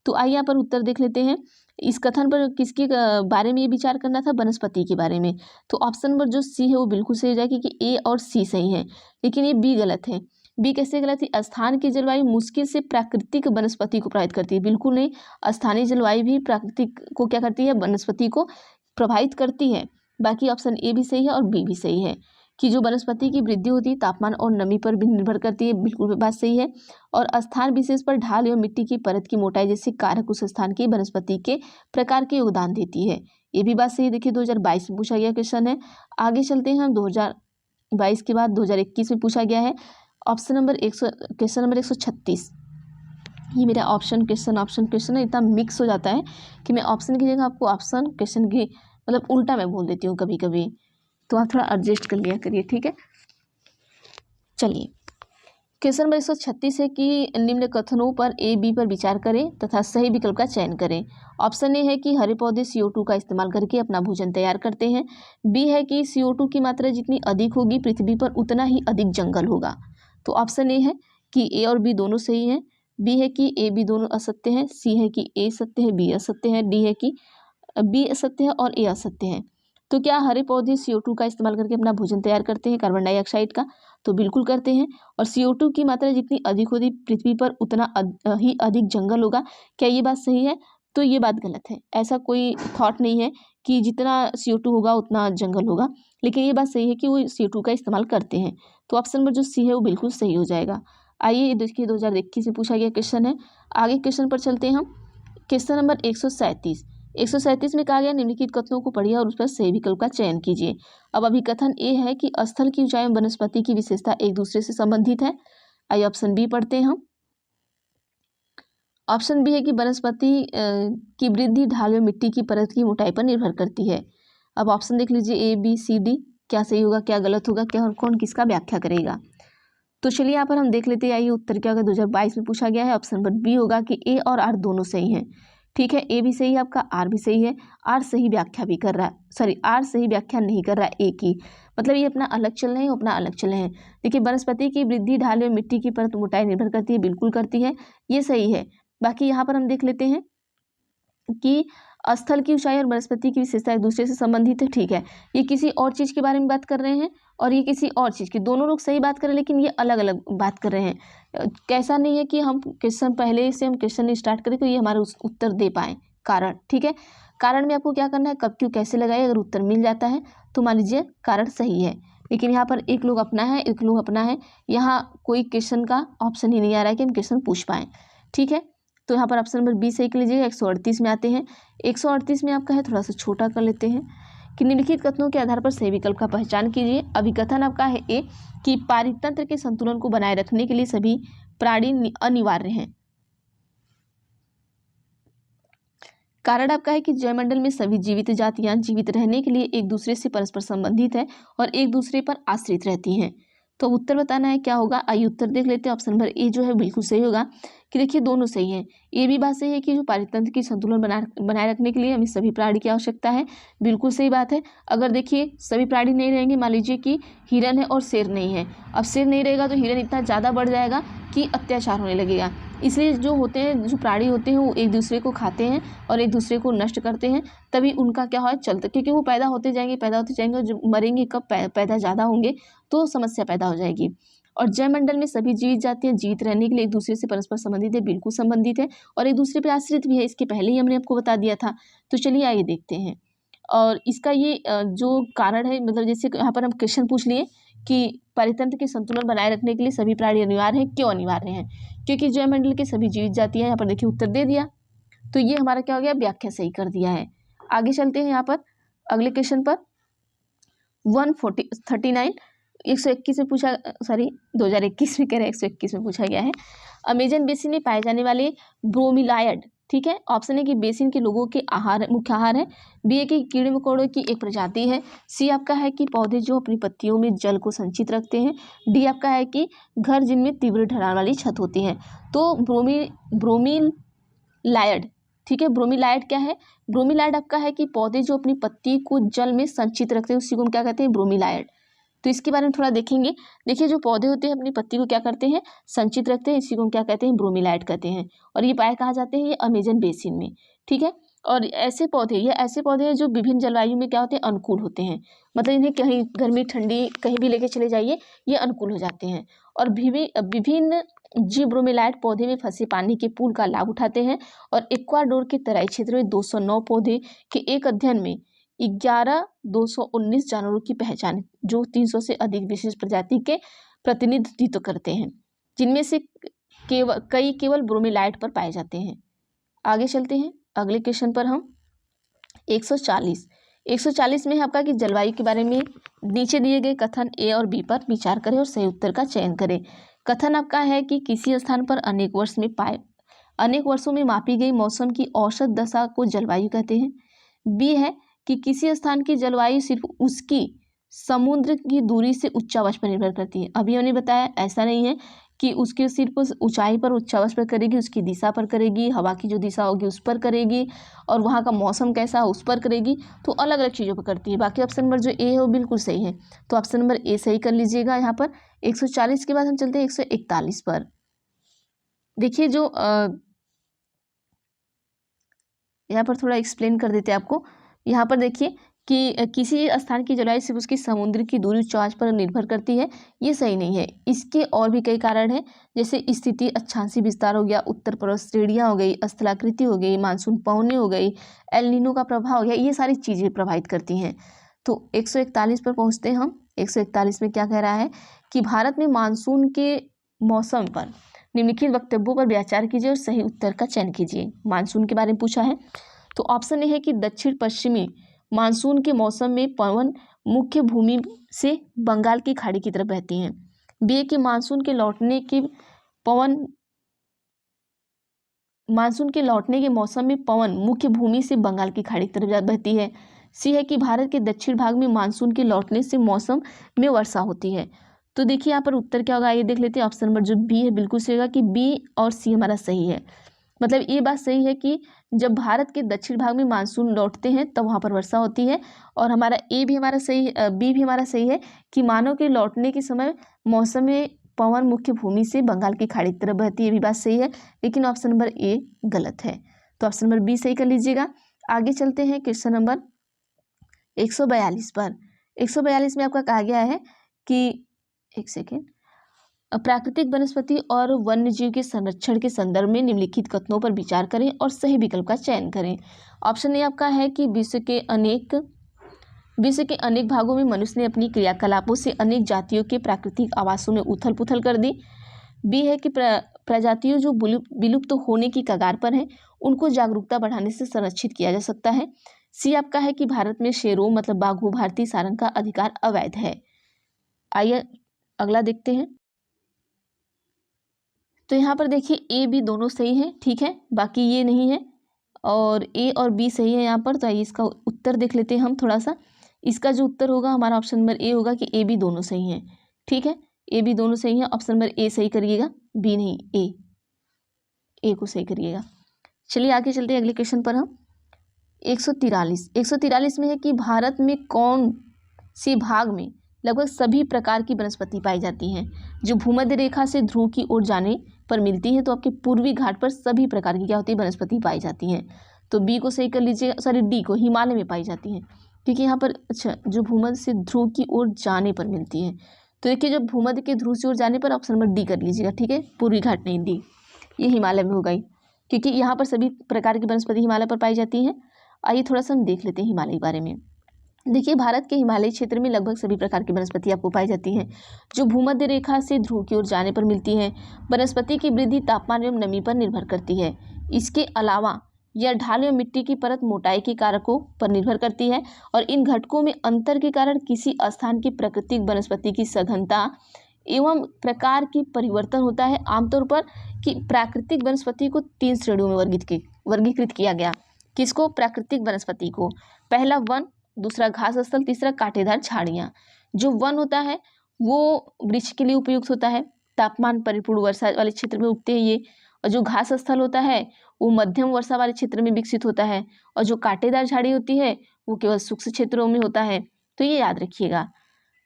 S1: तो आइए यहाँ पर उत्तर देख लेते हैं। इस कथन पर किसके बारे में ये विचार करना था, वनस्पति के बारे में। तो ऑप्शन नंबर जो सी है वो बिल्कुल सही हो जाएगा क्योंकि ए और सी सही है, लेकिन ये बी गलत है। बी कैसे गलत है, स्थान की जलवायु मुश्किल से प्राकृतिक वनस्पति को प्रभावित करती है। बिल्कुल नहीं, स्थानीय जलवायु भी प्राकृतिक को क्या करती है, वनस्पति को प्रभावित करती है। बाकी ऑप्शन ए भी सही है और बी भी सही है कि जो वनस्पति की वृद्धि होती है तापमान और नमी पर भी निर्भर करती है। बिल्कुल बात सही है। और स्थान विशेष पर ढाल एवं मिट्टी की परत की मोटाई जैसे कारक उस स्थान की वनस्पति के प्रकार के योगदान देती है। ये भी बात सही है। देखिए 2022 में पूछा गया क्वेश्चन है। आगे चलते हैं हम 2022 के बाद 2021 में पूछा गया है। Option number question number 136। ये मेरा ऑप्शन क्वेश्चन है, इतना मिक्स हो जाता है कि मैं ऑप्शन की जगह आपको ऑप्शन क्वेश्चन की मतलब उल्टा मैं बोल देती हूँ कभी कभी, तो आप थोड़ा एडजस्ट कर लिया करिए। ठीक है, चलिए क्वेश्चन नंबर 136 है कि निम्न कथनों पर ए बी पर विचार करें तथा सही विकल्प का चयन करें। ऑप्शन ए है कि हरे पौधे CO2 का इस्तेमाल करके अपना भोजन तैयार करते हैं। बी है कि CO2 की मात्रा जितनी अधिक होगी पृथ्वी पर उतना ही अधिक जंगल होगा। तो ऑप्शन ए है कि ए और बी दोनों सही हैं। बी है कि ए बी दोनों असत्य हैं। सी है कि ए सत्य है, बी असत्य है। डी है कि बी असत्य है और ए असत्य है। तो क्या हरे पौधे CO2 का इस्तेमाल करके अपना भोजन तैयार करते हैं, कार्बन डाइऑक्साइड का? तो बिल्कुल करते हैं। और CO2 की मात्रा जितनी अधिक होगी पृथ्वी पर उतना ही अधिक जंगल होगा। क्या ये बात सही है? तो ये बात गलत है। ऐसा कोई थॉट नहीं है कि जितना CO2 होगा उतना जंगल होगा, लेकिन ये बात सही है कि वो CO2 का इस्तेमाल करते हैं। तो ऑप्शन नंबर जो सी है वो बिल्कुल सही हो जाएगा। आइए देखिए 2021 में पूछा गया क्वेश्चन है। आगे क्वेश्चन पर चलते हैं हम। क्वेश्चन नंबर 137 में कहा गया निम्नलिखित कथनों को पढ़िए और उस पर सही विकल्प का चयन कीजिए। अब अभी कथन ए है कि स्थल की ऊंचाई वनस्पति की विशेषता एक दूसरे से संबंधित है। आइए ऑप्शन बी पढ़ते हैं हम। ऑप्शन बी है कि वनस्पति की वृद्धि ढाल में मिट्टी की परत की मोटाई पर निर्भर करती है। अब ऑप्शन देख लीजिए ए बी सी डी, क्या सही होगा क्या गलत होगा, क्या और कौन किसका व्याख्या करेगा। तो चलिए यहाँ पर हम देख लेते हैं। आइए उत्तर क्या होगा, 2022 में पूछा गया है। ऑप्शन नंबर बी होगा कि ए और आर दोनों सही हैं। ठीक है, ए भी सही है आपका, आर भी सही है। आर सही व्याख्या भी कर रहा है, सॉरी आर सही व्याख्या नहीं कर रहा है ए की, मतलब ये अपना अलग चल रहे हैं, अपना अलग चल रहे हैं। देखिए वनस्पति की वृद्धि ढाल में मिट्टी की परत मोटाई निर्भर करती है, बिल्कुल करती है, ये सही है। बाकी यहाँ पर हम देख लेते हैं कि स्थल की ऊंचाई और वनस्पति की विशेषता एक दूसरे से संबंधित है। ठीक है, ये किसी और चीज़ के बारे में बात कर रहे हैं और ये किसी और चीज़ की, दोनों लोग सही बात कर रहे हैं लेकिन ये अलग अलग बात कर रहे हैं। कैसा नहीं है कि हम क्वेश्चन पहले से हम क्वेश्चन स्टार्ट करें तो ये हमारा उत्तर दे पाएँ। कारण, ठीक है, कारण में आपको क्या करना है, कब क्यों कैसे लगाए, अगर उत्तर मिल जाता है तो मान लीजिए कारण सही है। लेकिन यहाँ पर एक लोग अपना है, एक लोग अपना है, यहाँ कोई क्वेश्चन का ऑप्शन ही नहीं आ रहा है कि हम क्वेश्चन पूछ पाएँ। ठीक है, तो यहाँ पर ऑप्शन नंबर बी सही कर लीजिएगा। 138 में आते हैं। 138 में आपका है, थोड़ा सा छोटा कर लेते हैं कि निम्नलिखित कथनों के आधार पर सही विकल्प का पहचान कीजिए। अभिकथन आपका है ए कि पारितंत्र के संतुलन को बनाए रखने के लिए सभी प्राणी अनिवार्य हैं। कारण आपका है कि जैवमंडल में सभी जीवित जातियां जीवित रहने के लिए एक दूसरे से परस्पर संबंधित है और एक दूसरे पर आश्रित रहती हैं। तो उत्तर बताना है क्या होगा। आइए उत्तर देख लेते हैं। ऑप्शन नंबर ए जो है बिल्कुल सही होगा कि देखिए दोनों सही है। ये भी बात सही है कि जो पारितंत्र की संतुलन बनाए रखने के लिए हमें सभी प्राणी की आवश्यकता है, बिल्कुल सही बात है। अगर देखिए सभी प्राणी नहीं रहेंगे, मान लीजिए कि हिरन है और शेर नहीं है, अब शेर नहीं रहेगा तो हिरन इतना ज़्यादा बढ़ जाएगा कि अत्याचार होने लगेगा। इसलिए जो होते हैं, जो प्राणी होते हैं वो एक दूसरे को खाते हैं और एक दूसरे को नष्ट करते हैं, तभी उनका क्या है चलता, क्योंकि वो पैदा होते जाएंगे और जो मरेंगे कब, पैदा ज़्यादा होंगे तो समस्या पैदा हो जाएगी। और जैवमंडल में सभी जीवित जातियां जीवित रहने के लिए एक दूसरे से परस्पर संबंधित है, बिल्कुल संबंधित है और एक दूसरे पर आश्रित भी है। इसके पहले ही हमने आपको बता दिया था। तो चलिए आइए देखते हैं। और इसका ये जो कारण है, मतलब जैसे यहाँ पर हम क्वेश्चन पूछ लिए कि परितंत्र के संतुलन बनाए रखने के लिए सभी प्राणी अनिवार्य हैं। क्यों अनिवार्य हैं? क्योंकि जैवमंडल के सभी जीवित जातियां, यहाँ पर देखिए उत्तर दे दिया, तो ये हमारा क्या हो गया, व्याख्या सही कर दिया है। आगे चलते हैं यहाँ पर अगले क्वेश्चन पर। 139 121 में पूछा, सॉरी 2021 में कह रहे हैं, 121 में पूछा गया है। अमेजन बेसिन में पाए जाने वाले ब्रोमीलायड, ठीक है। ऑप्शन है कि बेसिन के लोगों के आहार, मुख्य आहार है। बी है कि कीड़े मकोड़ों की एक प्रजाति है। सी आपका है कि पौधे जो अपनी पत्तियों में जल को संचित रखते हैं। डी आपका है कि घर जिनमें तीव्र ढलान वाली छत होती है। तो ब्रोमीलायड, ठीक है। ब्रोमीलायड क्या है? ब्रोमीलायड आपका है कि पौधे जो अपनी पत्ती को जल में संचित रखते हैं, उसी को हम क्या कहते हैं, ब्रोमीलायड। तो इसके बारे में थोड़ा देखेंगे। देखिए जो पौधे होते हैं अपनी पत्ती को क्या करते हैं, संचित रखते हैं, इसी को हम क्या कहते हैं, ब्रोमीलायड कहते हैं। और ये पाए कहाँ जाते हैं, ये अमेजन बेसिन में, ठीक है। और ऐसे पौधे, ये ऐसे पौधे हैं जो विभिन्न जलवायु में क्या होते हैं, अनुकूल होते हैं। मतलब इन्हें कहीं गर्मी ठंडी कहीं भी लेके चले जाइए, ये अनुकूल हो जाते हैं। और विभिन्न जीव ब्रोमीलायड पौधे में फंसे पानी के पूल का लाभ उठाते हैं। और इक्वाडोर के तराई क्षेत्र में 209 पौधे के एक अध्ययन में 11,219 जानवरों की पहचान, जो 300 से अधिक विशेष प्रजाति के प्रतिनिधित्व करते हैं, जिनमें से केवल ब्रोमीलायड पर पाए जाते हैं। आगे चलते हैं अगले क्वेश्चन पर हम। 140 में है आपका कि जलवायु के बारे में नीचे दिए गए कथन ए और बी पर विचार करें और सही उत्तर का चयन करें। कथन आपका है कि किसी स्थान पर अनेक वर्षों में मापी गई मौसम की औसत दशा को जलवायु कहते हैं। बी है कि किसी स्थान की जलवायु सिर्फ उसकी समुद्र की दूरी से उच्चावच पर निर्भर करती है। अभी हमने बताया ऐसा नहीं है कि उसके सिर्फ ऊंचाई पर, उच्चावच पर करेगी, उसकी दिशा पर करेगी, हवा की जो दिशा होगी उस पर करेगी, और वहाँ का मौसम कैसा है उस पर करेगी। तो अलग अलग चीज़ों पर करती है। बाकी ऑप्शन नंबर जो ए है वो बिल्कुल सही है। तो ऑप्शन नंबर ए सही कर लीजिएगा। यहाँ पर 140 के बाद हम चलते हैं 141 पर। देखिए जो यहाँ पर थोड़ा एक्सप्लेन कर देते हैं आपको। यहाँ पर देखिए कि किसी स्थान की जलवायु सिर्फ उसकी समुद्र की दूरी, उच्चावच पर निर्भर करती है, ये सही नहीं है। इसके और भी कई कारण हैं, जैसे स्थिति, अक्षांशीय विस्तार हो गया, उत्तर पर्वत श्रेणियाँ हो गई, स्थलाकृति हो गई, मानसून पवनें हो गई, एल नीनो का प्रभाव हो गया, ये सारी चीज़ें प्रभावित करती हैं। तो 141 पर पहुँचते हैं हम। 141 में क्या कह रहा है कि भारत में मानसून के मौसम पर निम्नलिखित वक्तव्यों पर विचार कीजिए और सही उत्तर का चयन कीजिए। मानसून के बारे में पूछा है। तो ऑप्शन ए है कि दक्षिण पश्चिमी मानसून के मौसम में पवन मुख्य भूमि से बंगाल की खाड़ी की तरफ बहती हैं। बी है कि मानसून के लौटने के मौसम में पवन मुख्य भूमि से बंगाल की खाड़ी की तरफ बहती है। सी है कि भारत के दक्षिण भाग में मानसून के लौटने से मौसम में वर्षा होती है। तो देखिए यहाँ पर उत्तर क्या होगा, ये देख लेते हैं। ऑप्शन नंबर जो बी है बिल्कुल सही होगा कि बी और सी हमारा सही है। मतलब ये बात सही है कि जब भारत के दक्षिण भाग में मानसून लौटते हैं तब वहाँ पर वर्षा होती है। और हमारा ए भी हमारा सही, बी भी हमारा सही है कि मानव के लौटने के समय मौसम में पवन मुख्य भूमि से बंगाल की खाड़ी की तरफ बहती है, ये भी बात सही है। लेकिन ऑप्शन नंबर ए गलत है। तो ऑप्शन नंबर बी सही कर लीजिएगा। आगे चलते हैं क्वेश्चन नंबर 142 पर। 142 में आपका कहा गया है कि, एक सेकेंड, प्राकृतिक वनस्पति और वन्य जीव के संरक्षण के संदर्भ में निम्नलिखित कथनों पर विचार करें और सही विकल्प का चयन करें। ऑप्शन ए आपका है कि विश्व के अनेक भागों में मनुष्य ने अपनी क्रियाकलापों से अनेक जातियों के प्राकृतिक आवासों में उथल पुथल कर दी। बी है कि प्रजातियों जो विलुप्त होने की कगार पर हैं उनको जागरूकता बढ़ाने से संरक्षित किया जा सकता है। सी आपका है कि भारत में शेरों मतलब बाघों भारतीय सारंग का अधिकार अवैध है। आइए अगला देखते हैं। तो यहाँ पर देखिए ए बी दोनों सही है, ठीक है, बाकी ये नहीं है। और ए और बी सही है यहाँ पर। तो आइए इसका उत्तर देख लेते हैं हम थोड़ा सा। इसका जो उत्तर होगा हमारा ऑप्शन नंबर ए होगा कि ए बी दोनों सही हैं। ठीक है, ए बी दोनों सही है। ऑप्शन नंबर ए सही करिएगा, बी नहीं, ए को सही करिएगा। चलिए आगे चलते हैं अगले क्वेश्चन पर हम। 143 में है कि भारत में कौन से भाग में लगभग सभी प्रकार की वनस्पति पाई जाती हैं जो भूमध्य रेखा से ध्रुव की ओर जाने पर मिलती है। तो आपके पूर्वी घाट पर सभी प्रकार की क्या होती है, वनस्पति पाई जाती हैं। तो बी को सही कर लीजिए, सॉरी डी को, हिमालय में पाई जाती हैं। क्योंकि यहाँ पर अच्छा, जो भूमध्य से ध्रुव की ओर जाने पर मिलती है। तो देखिए जब भूमध्य के ध्रुव से ओर जाने पर ऑप्शन नंबर डी कर लीजिएगा। ठीक है, पूर्वी घाट नहीं, डी, ये हिमालय में होगा ही, क्योंकि यहाँ पर सभी प्रकार की वनस्पति हिमालय पर पाई जाती हैं। आइए थोड़ा सा हम देख लेते हैं हिमालय के बारे में। देखिए भारत के हिमालयी क्षेत्र में लगभग सभी प्रकार की वनस्पति आपको पाई जाती हैं जो भूमध्य रेखा से ध्रुव की ओर जाने पर मिलती हैं। वनस्पति की वृद्धि तापमान एवं नमी पर निर्भर करती है। इसके अलावा यह ढाल एवं मिट्टी की परत मोटाई के कारकों पर निर्भर करती है और इन घटकों में अंतर के कारण किसी स्थान की प्राकृतिक वनस्पति की सघनता एवं प्रकार की परिवर्तन होता है। आमतौर पर कि प्राकृतिक वनस्पति को 3 श्रेणियों में वर्गीकृत किया गया। किसको? प्राकृतिक वनस्पति को। पहला वन, दूसरा घास स्थल, तीसरा कांटेदार झाड़ियाँ। जो वन होता है वो वृक्ष के लिए उपयुक्त होता है, तापमान परिपूर्ण वर्षा वाले क्षेत्र में उगते हैं ये। और जो घास स्थल होता है वो मध्यम वर्षा वाले क्षेत्र में विकसित होता है। और जो कांटेदार झाड़ी होती है वो केवल शुष्क क्षेत्रों में होता है। तो ये याद रखिएगा।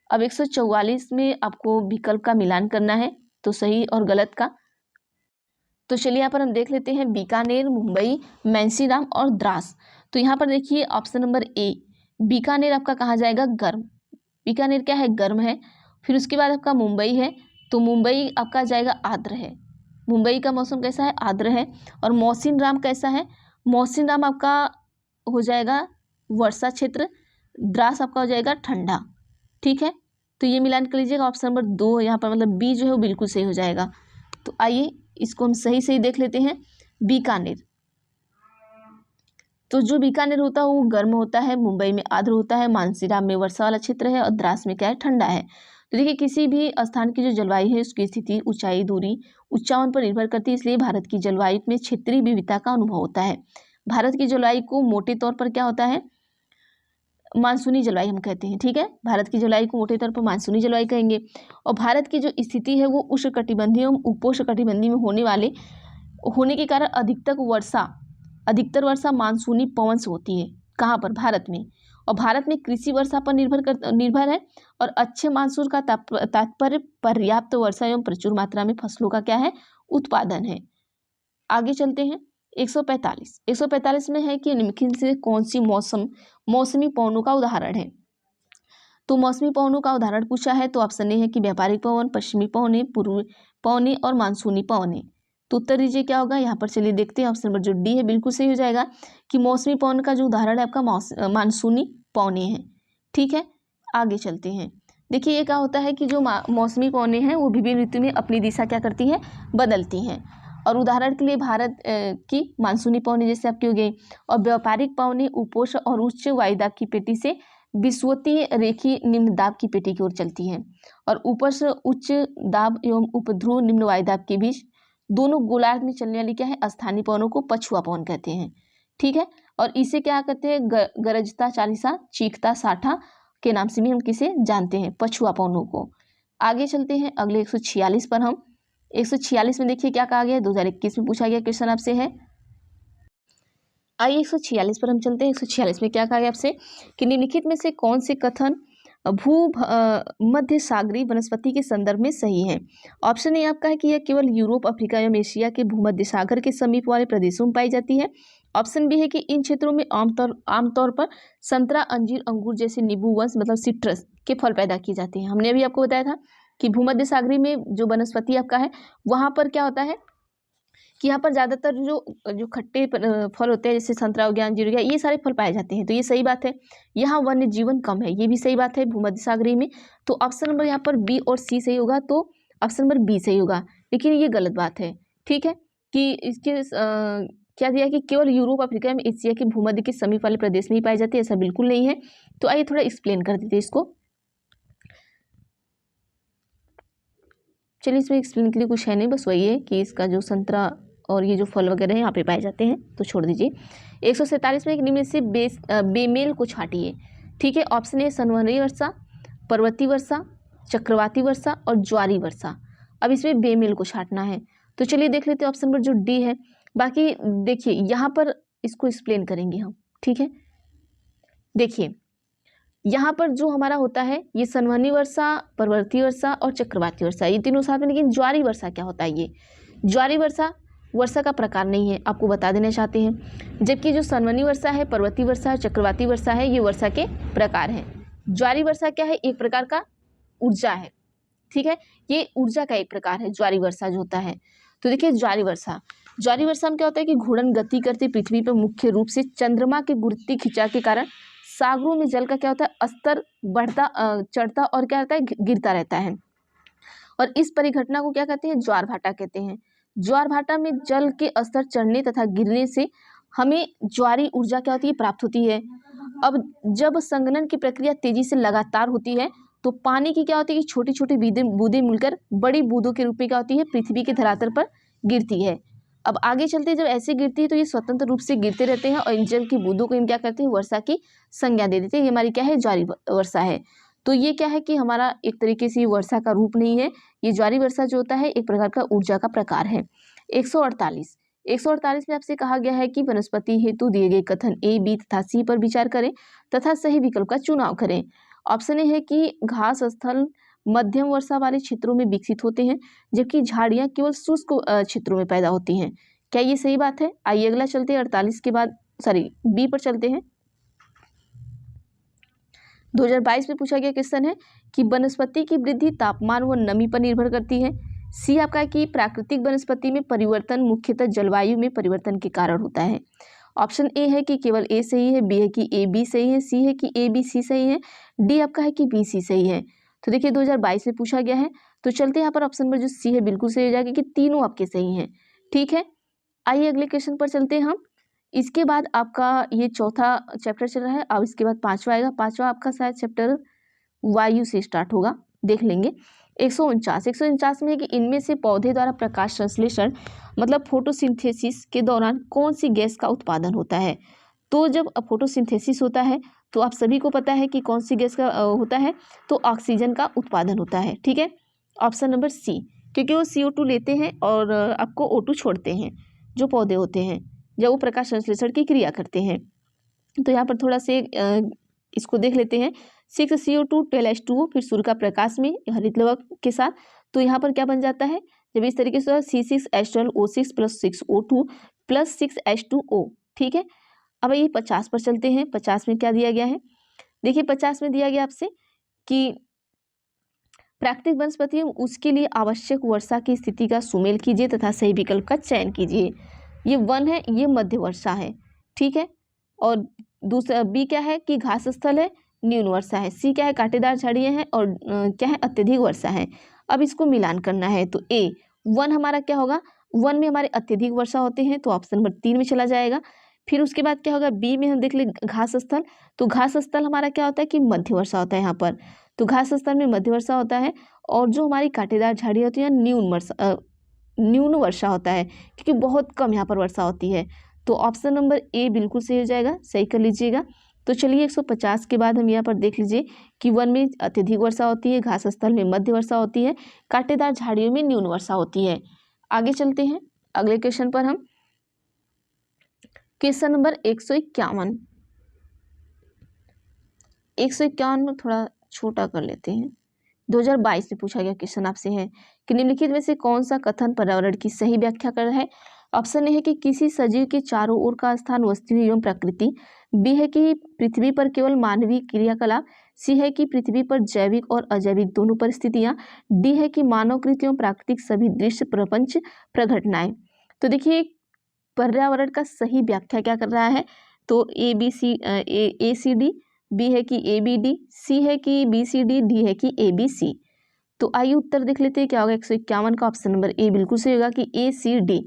S1: अब 144 में आपको विकल्प का मिलान करना है, तो सही और गलत का। तो चलिए यहाँ पर हम देख लेते हैं बीकानेर, मुंबई, मैंसीराम और द्रास। तो यहाँ पर देखिए ऑप्शन नंबर ए, बीकानेर आपका कहाँ जाएगा? गर्म। बीकानेर क्या है? गर्म है। फिर उसके बाद आपका मुंबई है, तो मुंबई आपका जाएगा आर्द्र है। मुंबई का मौसम कैसा है? आर्द्र है। और मौसिनराम कैसा है? मौसिनराम आपका हो जाएगा वर्षा क्षेत्र। द्रास आपका हो जाएगा ठंडा। ठीक है, तो ये मिलान कर लीजिएगा। ऑप्शन नंबर 2 यहाँ पर मतलब बी जो है वो बिल्कुल सही हो जाएगा। तो आइए इसको हम सही सही देख लेते हैं। बीकानेर, तो जो बीकानेर होता है वो गर्म होता है, मुंबई में आर्द्र होता है, मानसीराम में वर्षा वाला क्षेत्र है और द्रास में क्या है? ठंडा है। तो देखिए किसी भी स्थान की जो जलवायु है उसकी स्थिति, ऊंचाई, दूरी, उच्चावन पर निर्भर करती है। इसलिए भारत की जलवायु में क्षेत्रीय विविधता का अनुभव होता है। भारत की जलवायु को मोटे तौर पर क्या होता है? मानसूनी जलवायु हम कहते हैं। ठीक है, भारत की जलवायु को मोटे तौर पर मानसूनी जलवायु कहेंगे। और भारत की जो स्थिति है वो उष्णकटिबंधीय एवं उपोष्णकटिबंधीय में होने के कारण अधिकतर वर्षा मानसूनी पवन से होती है। कहाँ पर? भारत में। और भारत में कृषि वर्षा पर निर्भर है। और अच्छे मानसून का तात्पर्य पर्याप्त वर्षा एवं प्रचुर मात्रा में फसलों का क्या है? उत्पादन है। आगे चलते हैं 145 में है कि निम्नलिखित से कौन सी मौसमी पवनों का उदाहरण है। तो मौसमी पवनों का उदाहरण पूछा है, तो ऑप्शन ए है कि व्यापारिक पवन, पश्चिमी पवने, पूर्वी पवने और मानसूनी पवने। तो उत्तर दीजिए क्या होगा यहाँ पर। चलिए देखते हैं। ऑप्शन नंबर जो डी है बिल्कुल सही हो जाएगा कि मौसमी पवन का जो उदाहरण है आपका मानसूनी पवने हैं। ठीक है, आगे चलते हैं। देखिए ये क्या होता है कि जो मौसमी पवने हैं वो विभिन्न ऋतु में अपनी दिशा क्या करती हैं? बदलती हैं। और उदाहरण के लिए भारत की मानसूनी पवने जैसे आपकी हो गई। और व्यापारिक पवने उपोष्ण और उच्च वायुदाब की पेटी से विषुवतीय रेखीय निम्न दाब की पेटी की ओर चलती है। और ऊपर से उच्च दाब एवं उपध्रुव निम्न वायुदाब के बीच दोनों गोलार्ध में चलने वाली क्या है? स्थानीय पवनों को पछुआ पवन कहते हैं। ठीक है, और इसे क्या कहते हैं? गरजता चालीसा, चीखता साठा के नाम से भी हम किसे जानते हैं? पछुआ पवनों को। आगे चलते हैं अगले 146 पर हम। 146 में देखिए क्या कहा गया है, 2021 में पूछा गया क्वेश्चन आपसे है। आइए 146 पर हम चलते हैं। 146 में क्या कहा गया आपसे कि निम्नलिखित में से कौन से कथन मध्य सागरीय वनस्पति के संदर्भ में सही है। ऑप्शन ए आपका है कि यह केवल यूरोप, अफ्रीका एवं एशिया के भूमध्य सागर के समीप वाले प्रदेशों में पाई जाती है। ऑप्शन बी है कि इन क्षेत्रों में आमतौर पर संतरा, अंजीर, अंगूर जैसे नींबू वंश मतलब सिट्रस के फल पैदा किए जाते हैं। हमने अभी आपको बताया था कि भूमध्य सागरीय में जो वनस्पति आपका है वहाँ पर क्या होता है कि यहाँ पर ज़्यादातर जो खट्टे फल होते हैं जैसे संतरा हो गया, अंजीर हो गया, ये सारे फल पाए जाते हैं। तो ये सही बात है। यहाँ वन्य जीवन कम है, ये भी सही बात है भूमध्य सागरीय में। तो ऑप्शन नंबर यहाँ पर बी और सी सही होगा। तो ऑप्शन नंबर बी सही होगा, लेकिन ये गलत बात है। ठीक है, कि इसके क्या दिया कि केवल यूरोप, अफ्रीका में एशिया के भूमध्य के समीप वाले प्रदेश में ही पाई जाती है, ऐसा बिल्कुल नहीं है। तो आइए थोड़ा एक्सप्लेन कर देते इसको। चलिए इसमें एक्सप्लेन के लिए कुछ है नहीं, बस वही है कि इसका जो संतरा और ये जो फल वगैरह हैं यहाँ पे पाए जाते हैं, तो छोड़ दीजिए। 147 में एक निम्न से बेमेल को छांटिए। ठीक है, ऑप्शन ए संवहनी वर्षा, पर्वतीय वर्षा, चक्रवाती वर्षा और ज्वारी वर्षा। अब इसमें बेमेल को छांटना है, तो चलिए देख लेते हैं ऑप्शन नंबर जो डी है। बाकी देखिए यहाँ पर इसको एक्सप्लेन करेंगे हम। ठीक है, देखिए यहाँ पर जो हमारा होता है ये संवहनी वर्षा, पर्वतीय वर्षा और चक्रवाती वर्षा, ये तीनों साथ में। लेकिन ज्वारी वर्षा क्या होता है? ये ज्वारी वर्षा वर्षा का प्रकार नहीं है, आपको बता देना चाहते हैं। जबकि जो संवहनी वर्षा है, पर्वतीय वर्षा और चक्रवाती वर्षा है, ये वर्षा के प्रकार हैं। ज्वारी वर्षा क्या है? एक प्रकार का ऊर्जा है। ठीक है, ये ऊर्जा का एक प्रकार है ज्वारी वर्षा जो होता है। तो देखिए ज्वारी वर्षा में क्या होता है कि घूर्णन गति करती पृथ्वी पर मुख्य रूप से चंद्रमा के गुरुत्वीय खिंचाव के कारण सागरों में जल का क्या होता है? स्तर बढ़ता चढ़ता और क्या होता है? गिरता रहता है। और इस परिघटना को क्या कहते हैं? ज्वार भाटा कहते हैं। ज्वार भाटा में जल के स्तर चढ़ने तथा गिरने से हमें ज्वारी ऊर्जा क्या होती है? प्राप्त होती है। अब जब संघनन की प्रक्रिया तेजी से लगातार होती है तो पानी की क्या होती है कि छोटी छोटी बूंदें मिलकर बड़ी बूंदों के रूप में क्या होती है? पृथ्वी के धरातल पर गिरती है। अब आगे चलते जब ऐसे गिरती है तो ये स्वतंत्र रूप से गिरते रहते हैं और इन जल की बूंदों को हम क्या करते हैं? वर्षा की संज्ञा दे देते हैं। ये हमारी क्या है? ज्वारी वर्षा है। तो ये क्या है कि हमारा एक तरीके से वर्षा का रूप नहीं है, ये ज्वारी वर्षा जो होता है एक प्रकार का ऊर्जा का प्रकार है। 148 में आपसे कहा गया है कि वनस्पति हेतु दिए गए कथन ए, बी तथा सी पर विचार करें तथा सही विकल्प का चुनाव करें। ऑप्शन ए है कि घास स्थल मध्यम वर्षा वाले क्षेत्रों में विकसित होते हैं जबकि झाड़ियां केवल शुष्क क्षेत्रों में पैदा होती हैं। क्या ये सही बात है? आइए अगला चलते हैं 48 के बाद बी पर चलते हैं। 2022 में पूछा गया क्वेश्चन है कि वनस्पति की वृद्धि तापमान व नमी पर निर्भर करती है। सी आपका है कि प्राकृतिक वनस्पति में परिवर्तन मुख्यतः जलवायु में परिवर्तन के कारण होता है। ऑप्शन ए है कि केवल ए सही है, बी है कि ए बी सही है, सी है कि ए बी सी सही है, डी आपका है कि बी सी सही है। तो देखिए 2022 में पूछा गया है, तो चलते हैं यहाँ पर ऑप्शन नंबर जो सी है बिल्कुल सही हो जाएगा कि तीनों आपके सही हैं। ठीक है, आइए अगले क्वेश्चन पर चलते हैं हम। इसके बाद आपका ये चौथा चैप्टर चल रहा है, अब इसके बाद पांचवा आएगा। पांचवा आपका शायद चैप्टर वायु से स्टार्ट होगा, देख लेंगे। 149 में है कि इनमें से पौधे द्वारा प्रकाश संश्लेषण मतलब फोटोसिंथेसिस के दौरान कौन सी गैस का उत्पादन होता है? तो जब फोटोसिंथेसिस होता है तो आप सभी को पता है कि कौन सी गैस का होता है? तो ऑक्सीजन का उत्पादन होता है। ठीक है, ऑप्शन नंबर सी, क्योंकि वो CO2 लेते हैं और आपको O2 छोड़ते हैं जो पौधे होते हैं जब वो प्रकाश संश्लेषण की क्रिया करते हैं। तो यहाँ पर थोड़ा से इसको देख लेते हैं। 6CO2 12H2O फिर सूर्य का प्रकाश में हरित लवक के साथ, तो यहाँ पर क्या बन जाता है? जब इस तरीके से C6H12O6 + 6O2 + 6H2O। ठीक है, अब ये 50 पर चलते हैं। 50 में क्या दिया गया है? देखिए 50 में दिया गया आपसे कि प्राकृतिक वनस्पति उसके लिए आवश्यक वर्षा की स्थिति का सुमेल कीजिए तथा सही विकल्प का चयन कीजिए। ये 1 है, ये मध्य वर्षा है। ठीक है, और दूसरा बी क्या है कि घास स्थल है, न्यून वर्षा है। सी क्या है? कांटेदार झाड़ियाँ हैं और क्या है? अत्यधिक वर्षा है। अब इसको मिलान करना है तो ए 1 हमारा क्या होगा? 1 में हमारे अत्यधिक वर्षा होते हैं तो ऑप्शन नंबर 3 में चला जाएगा। फिर उसके बाद क्या होगा? बी में हम देख ले घास स्थल, तो घास स्थल हमारा क्या होता है कि मध्य वर्षा होता है यहाँ पर, तो घास स्थल में मध्य वर्षा होता है। और जो हमारी कांटेदार झाड़ियाँ होती हैं न्यून वर्षा होता है क्योंकि बहुत कम यहाँ पर वर्षा होती है। तो ऑप्शन नंबर ए बिल्कुल सही हो जाएगा, सही कर लीजिएगा। तो चलिए 150 के बाद हम यहाँ पर देख लीजिए कि 1 में अत्यधिक वर्षा होती है, घास स्थल में मध्य वर्षा होती है, कांटेदार झाड़ियों में न्यून वर्षा होती है। आगे चलते हैं अगले क्वेश्चन पर हम। क्वेश्चन नंबर 151 में थोड़ा छोटा कर लेते हैं। 2022 में पूछा गया क्वेश्चन आपसे है कि निम्नलिखित में से कौन सा कथन पर्यावरण की सही व्याख्या कर रहा है? ऑप्शन ए है कि किसी सजीव के चारों ओर का स्थान वस्तु एवं प्रकृति, बी है कि पृथ्वी पर केवल मानवीय क्रियाकलाप, सी है कि पृथ्वी पर जैविक और अजैविक दोनों परिस्थितियां, डी है कि मानवकृत एवं प्राकृतिक सभी दृश्य प्रपंच प्रघटनाएं। तो देखिए पर्यावरण का सही व्याख्या क्या कर रहा है? तो ए सी डी, बी है कि ABD, सी है कि BCD, डी है कि ABC। तो आइए उत्तर देख लेते हैं क्या होगा। 151 का ऑप्शन नंबर ए बिल्कुल सही होगा कि ACD।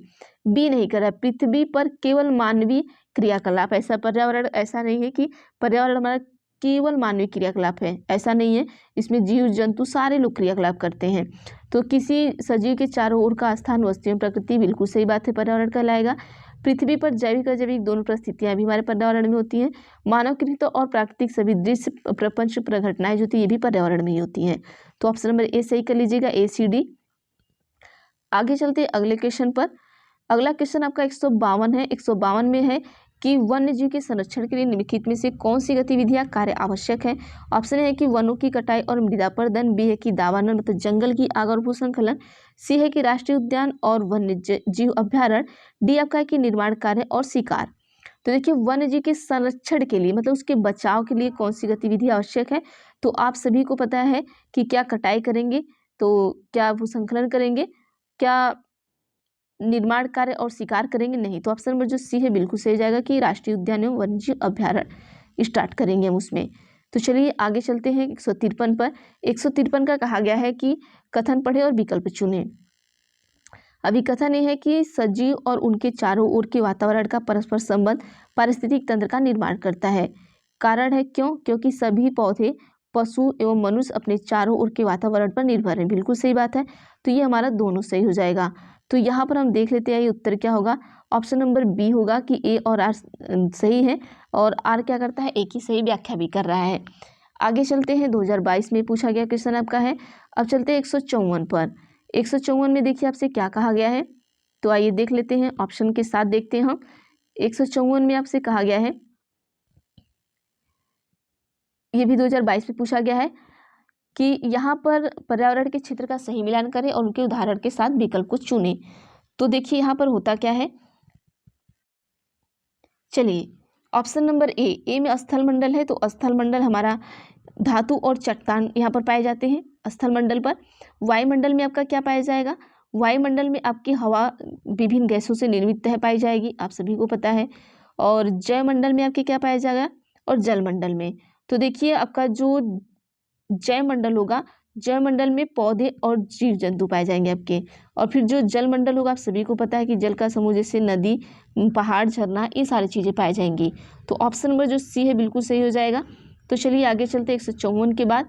S1: बी नहीं कर रहा है, पृथ्वी पर केवल मानवीय क्रियाकलाप। ऐसा पर्यावरण ऐसा नहीं है कि पर्यावरण हमारा केवल मानवीय क्रियाकलाप है, ऐसा नहीं है। इसमें जीव जंतु सारे लोग क्रियाकलाप करते हैं। तो किसी सजीव के चारों ओर का स्थान, वस्तु एवं प्रकृति, बिल्कुल सही बात है, पर्यावरण कहलाएगा। पृथ्वी पर जैविक अजैविक दोनों परिस्थितियां भी हमारे पर्यावरण में होती हैं। मानवकृत और प्राकृतिक सभी दृश्य प्रपंच घटनाएं जो होती है ये भी पर्यावरण में ही होती हैं। तो ऑप्शन नंबर ए सही कर लीजिएगा, ACD। आगे चलते हैं अगले क्वेश्चन पर। अगला क्वेश्चन आपका 152 है। 152 में है कि वन्य जीव के संरक्षण के लिए निम्नलिखित में से कौन सी गतिविधियां कार्य आवश्यक है। ऑप्शन है कि वनों की कटाई और मृदापर्दन, बी है कि दावानल मतलब जंगल की आग और भूसंकलन, सी है कि राष्ट्रीय उद्यान और वन्य जीव अभ्यारण्य, डी आपका है कि निर्माण कार्य और शिकार। तो देखिए वन्य जीव के संरक्षण के लिए मतलब उसके बचाव के लिए कौन सी गतिविधि आवश्यक है। तो आप सभी को पता है कि क्या कटाई करेंगे, तो क्या भूसंकलन करेंगे, क्या निर्माण कार्य और शिकार करेंगे, नहीं। तो ऑप्शन नंबर जो सी है बिल्कुल सही हो जाएगा कि राष्ट्रीय उद्यान एवं वन्यजीव अभ्यारण्य स्टार्ट करेंगे हम उसमें। तो चलिए आगे चलते हैं 153 पर। 153 का कहा गया है कि कथन पढ़े और विकल्प चुने। अभी कथन ये है कि सजीव और उनके चारों ओर के वातावरण का परस्पर संबंध पारिस्थितिक तंत्र का निर्माण करता है। कारण है क्यों, क्योंकि सभी पौधे, पशु एवं मनुष्य अपने चारों ओर के वातावरण पर निर्भर है, बिल्कुल सही बात है। तो ये हमारा दोनों सही हो जाएगा। तो यहाँ पर हम देख लेते हैं ये उत्तर क्या होगा। ऑप्शन नंबर बी होगा कि ए और आर सही है और आर क्या करता है, एक ही सही व्याख्या भी कर रहा है। आगे चलते हैं 2022 में पूछा गया क्वेश्चन आपका है। अब चलते हैं 154 पर। 154 में देखिए आपसे क्या कहा गया है, तो आइए देख लेते हैं, ऑप्शन के साथ देखते हैं हम। 154 में आपसे कहा गया है, ये भी 2022 में पूछा गया है कि यहाँ पर पर्यावरण के क्षेत्र का सही मिलान करें और उनके उदाहरण के साथ विकल्प को चुनें। तो देखिए यहाँ पर होता क्या है, चलिए ऑप्शन नंबर ए में स्थल मंडल है, तो स्थल मंडल हमारा धातु और चट्टान यहाँ पर पाए जाते हैं स्थल मंडल पर। वायुमंडल में आपका क्या पाया जाएगा, वायुमंडल में आपकी हवा विभिन्न गैसों से निर्मित है पाई जाएगी, आप सभी को पता है। और जयमंडल में आपके क्या पाया जाएगा, और जलमंडल में। तो देखिए आपका जो जयमंडल होगा, जयमंडल में पौधे और जीव जंतु पाए जाएंगे आपके। और फिर जो जलमंडल होगा, आप सभी को पता है कि जल का समूह जैसे नदी, पहाड़, झरना, ये सारी चीज़ें पाई जाएंगी। तो ऑप्शन नंबर जो सी है बिल्कुल सही हो जाएगा। तो चलिए आगे चलते 154 के बाद।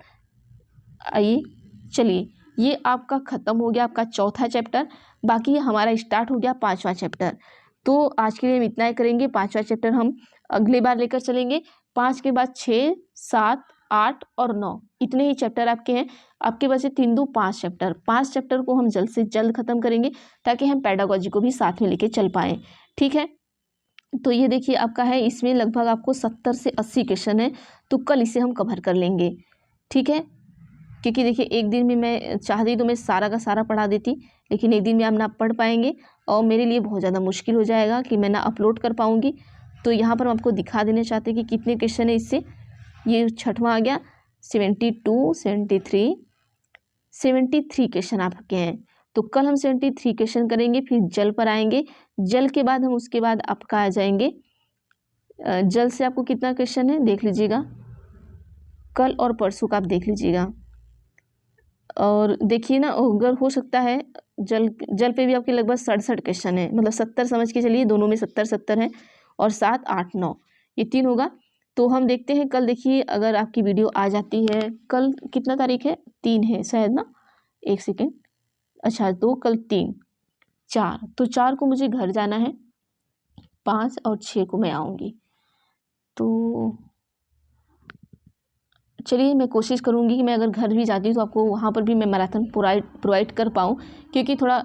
S1: आइए चलिए, ये आपका ख़त्म हो गया आपका चौथा चैप्टर, बाकी हमारा स्टार्ट हो गया पाँचवा चैप्टर। तो आज के लिए हम इतना ही करेंगे, पाँचवा चैप्टर हम अगले बार लेकर चलेंगे। 5 के बाद 6, 7, 8 और 9 इतने ही चैप्टर आपके हैं। आपके बचे 3 2 5 चैप्टर। 5 चैप्टर को हम जल्द से जल्द ख़त्म करेंगे ताकि हम पेडागोजी को भी साथ में लेके चल पाएँ, ठीक है। तो ये देखिए आपका है, इसमें लगभग आपको 70 से 80 क्वेश्चन है, तो कल इसे हम कवर कर लेंगे, ठीक है। क्योंकि देखिए एक दिन में मैं चाहती तो मैं सारा का सारा पढ़ा देती, लेकिन एक दिन में आप ना पढ़ पाएंगे और मेरे लिए बहुत ज़्यादा मुश्किल हो जाएगा कि मैं ना अपलोड कर पाऊँगी। तो यहाँ पर हम आपको दिखा देना चाहते हैं कि कितने क्वेश्चन है इससे। ये छठवां आ गया, 72, 73, 73 क्वेश्चन आपके हैं। तो कल हम 73 क्वेश्चन करेंगे, फिर जल पर आएंगे। जल के बाद हम उसके बाद आपका आ जाएंगे, जल से आपको कितना क्वेश्चन है देख लीजिएगा, कल और परसों का आप देख लीजिएगा। और देखिए ना, अगर हो सकता है जल पे भी आपके लगभग 67 क्वेश्चन है, मतलब 70 समझ के चलिए, दोनों में 70 है, और 7, 8, 9 ये 3 होगा। तो हम देखते हैं कल, देखिए अगर आपकी वीडियो आ जाती है, कल कितना तारीख है, 3 है शायद ना, 1 सेकेंड, अच्छा 2, कल 3, 4, तो 4 को मुझे घर जाना है, 5 और 6 को मैं आऊँगी। तो चलिए मैं कोशिश करूँगी कि मैं अगर घर भी जाती हूँ तो आपको वहाँ पर भी मैं मैराथन प्रोवाइड कर पाऊँ, क्योंकि थोड़ा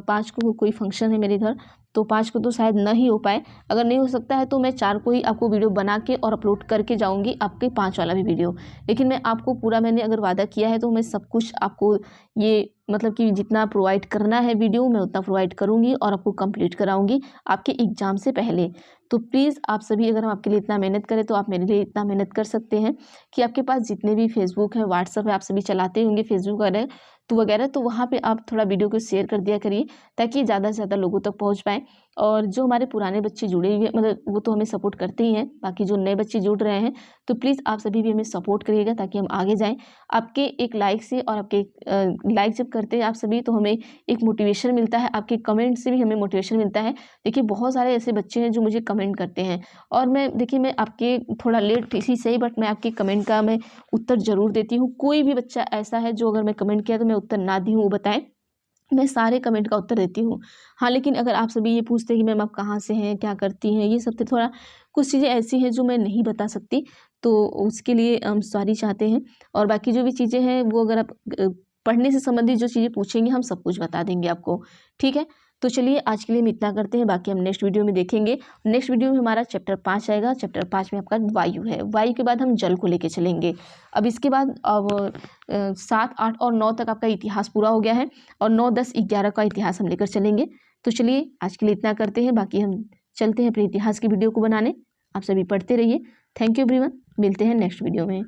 S1: 5 को कोई फंक्शन है मेरे घर, तो 5 को तो शायद न ही हो पाए। अगर नहीं हो सकता है तो मैं 4 को ही आपको वीडियो बना के और अपलोड करके जाऊँगी, आपके 5 वाला भी वीडियो। लेकिन मैं आपको पूरा, मैंने अगर वादा किया है तो मैं सब कुछ आपको, ये मतलब कि जितना प्रोवाइड करना है वीडियो मैं उतना प्रोवाइड करूँगी और आपको कंप्लीट कराऊँगी आपके एग्ज़ाम से पहले। तो प्लीज़ आप सभी, अगर हम आपके लिए इतना मेहनत करें तो आप मेरे लिए इतना मेहनत कर सकते हैं कि आपके पास जितने भी फेसबुक है, व्हाट्सअप है, आप सभी चलाते होंगे फेसबुक वगैरह, तो वहाँ पे आप थोड़ा वीडियो को शेयर कर दिया करिए ताकि ज़्यादा से ज़्यादा लोगों तक पहुँच पाएँ। और जो हमारे पुराने बच्चे जुड़े हुए, मतलब वो तो हमें सपोर्ट करते ही हैं, बाकी जो नए बच्चे जुड़ रहे हैं तो प्लीज़ आप सभी भी हमें सपोर्ट करिएगा ताकि हम आगे जाएँ। आपके एक लाइक से, और आपके लाइक जब करते हैं आप सभी तो हमें एक मोटिवेशन मिलता है, आपके कमेंट से भी हमें मोटिवेशन मिलता है। देखिए बहुत सारे ऐसे बच्चे हैं जो मुझे कमेंट करते हैं, और मैं देखिए मैं आपके थोड़ा लेट इसी सही, बट मैं आपके कमेंट का मैं उत्तर ज़रूर देती हूँ। कोई भी बच्चा ऐसा है जो अगर मैं कमेंट किया तो मैं मैं उत्तर ना दी हूँ वो बताएं। मैं सारे कमेंट का उत्तर देती हूँ। हाँ, लेकिन अगर आप सभी ये पूछते हैं कि मैम आप कहाँ से हैं, क्या करती हैं, ये सब तो थोड़ा कुछ चीज़ें ऐसी हैं जो मैं नहीं बता सकती, तो उसके लिए हम सॉरी चाहते हैं। और बाकी जो भी चीज़ें हैं वो अगर आप पढ़ने से संबंधित जो चीज़ें पूछेंगे हम सब कुछ बता देंगे आपको, ठीक है। तो चलिए आज के लिए हम इतना करते हैं, बाकी हम नेक्स्ट वीडियो में देखेंगे। नेक्स्ट वीडियो में हमारा चैप्टर 5 आएगा। चैप्टर 5 में आपका वायु है, वायु के बाद हम जल को लेके चलेंगे। अब इसके बाद अब 7, 8 और 9 तक आपका इतिहास पूरा हो गया है और 9, 10, 11 का इतिहास हम लेकर चलेंगे। तो चलिए आज के लिए इतना करते हैं, बाकी हम चलते हैं अपने इतिहास की वीडियो को बनाने। आप सभी पढ़ते रहिए। थैंक यू एवरीवन, मिलते हैं नेक्स्ट वीडियो में।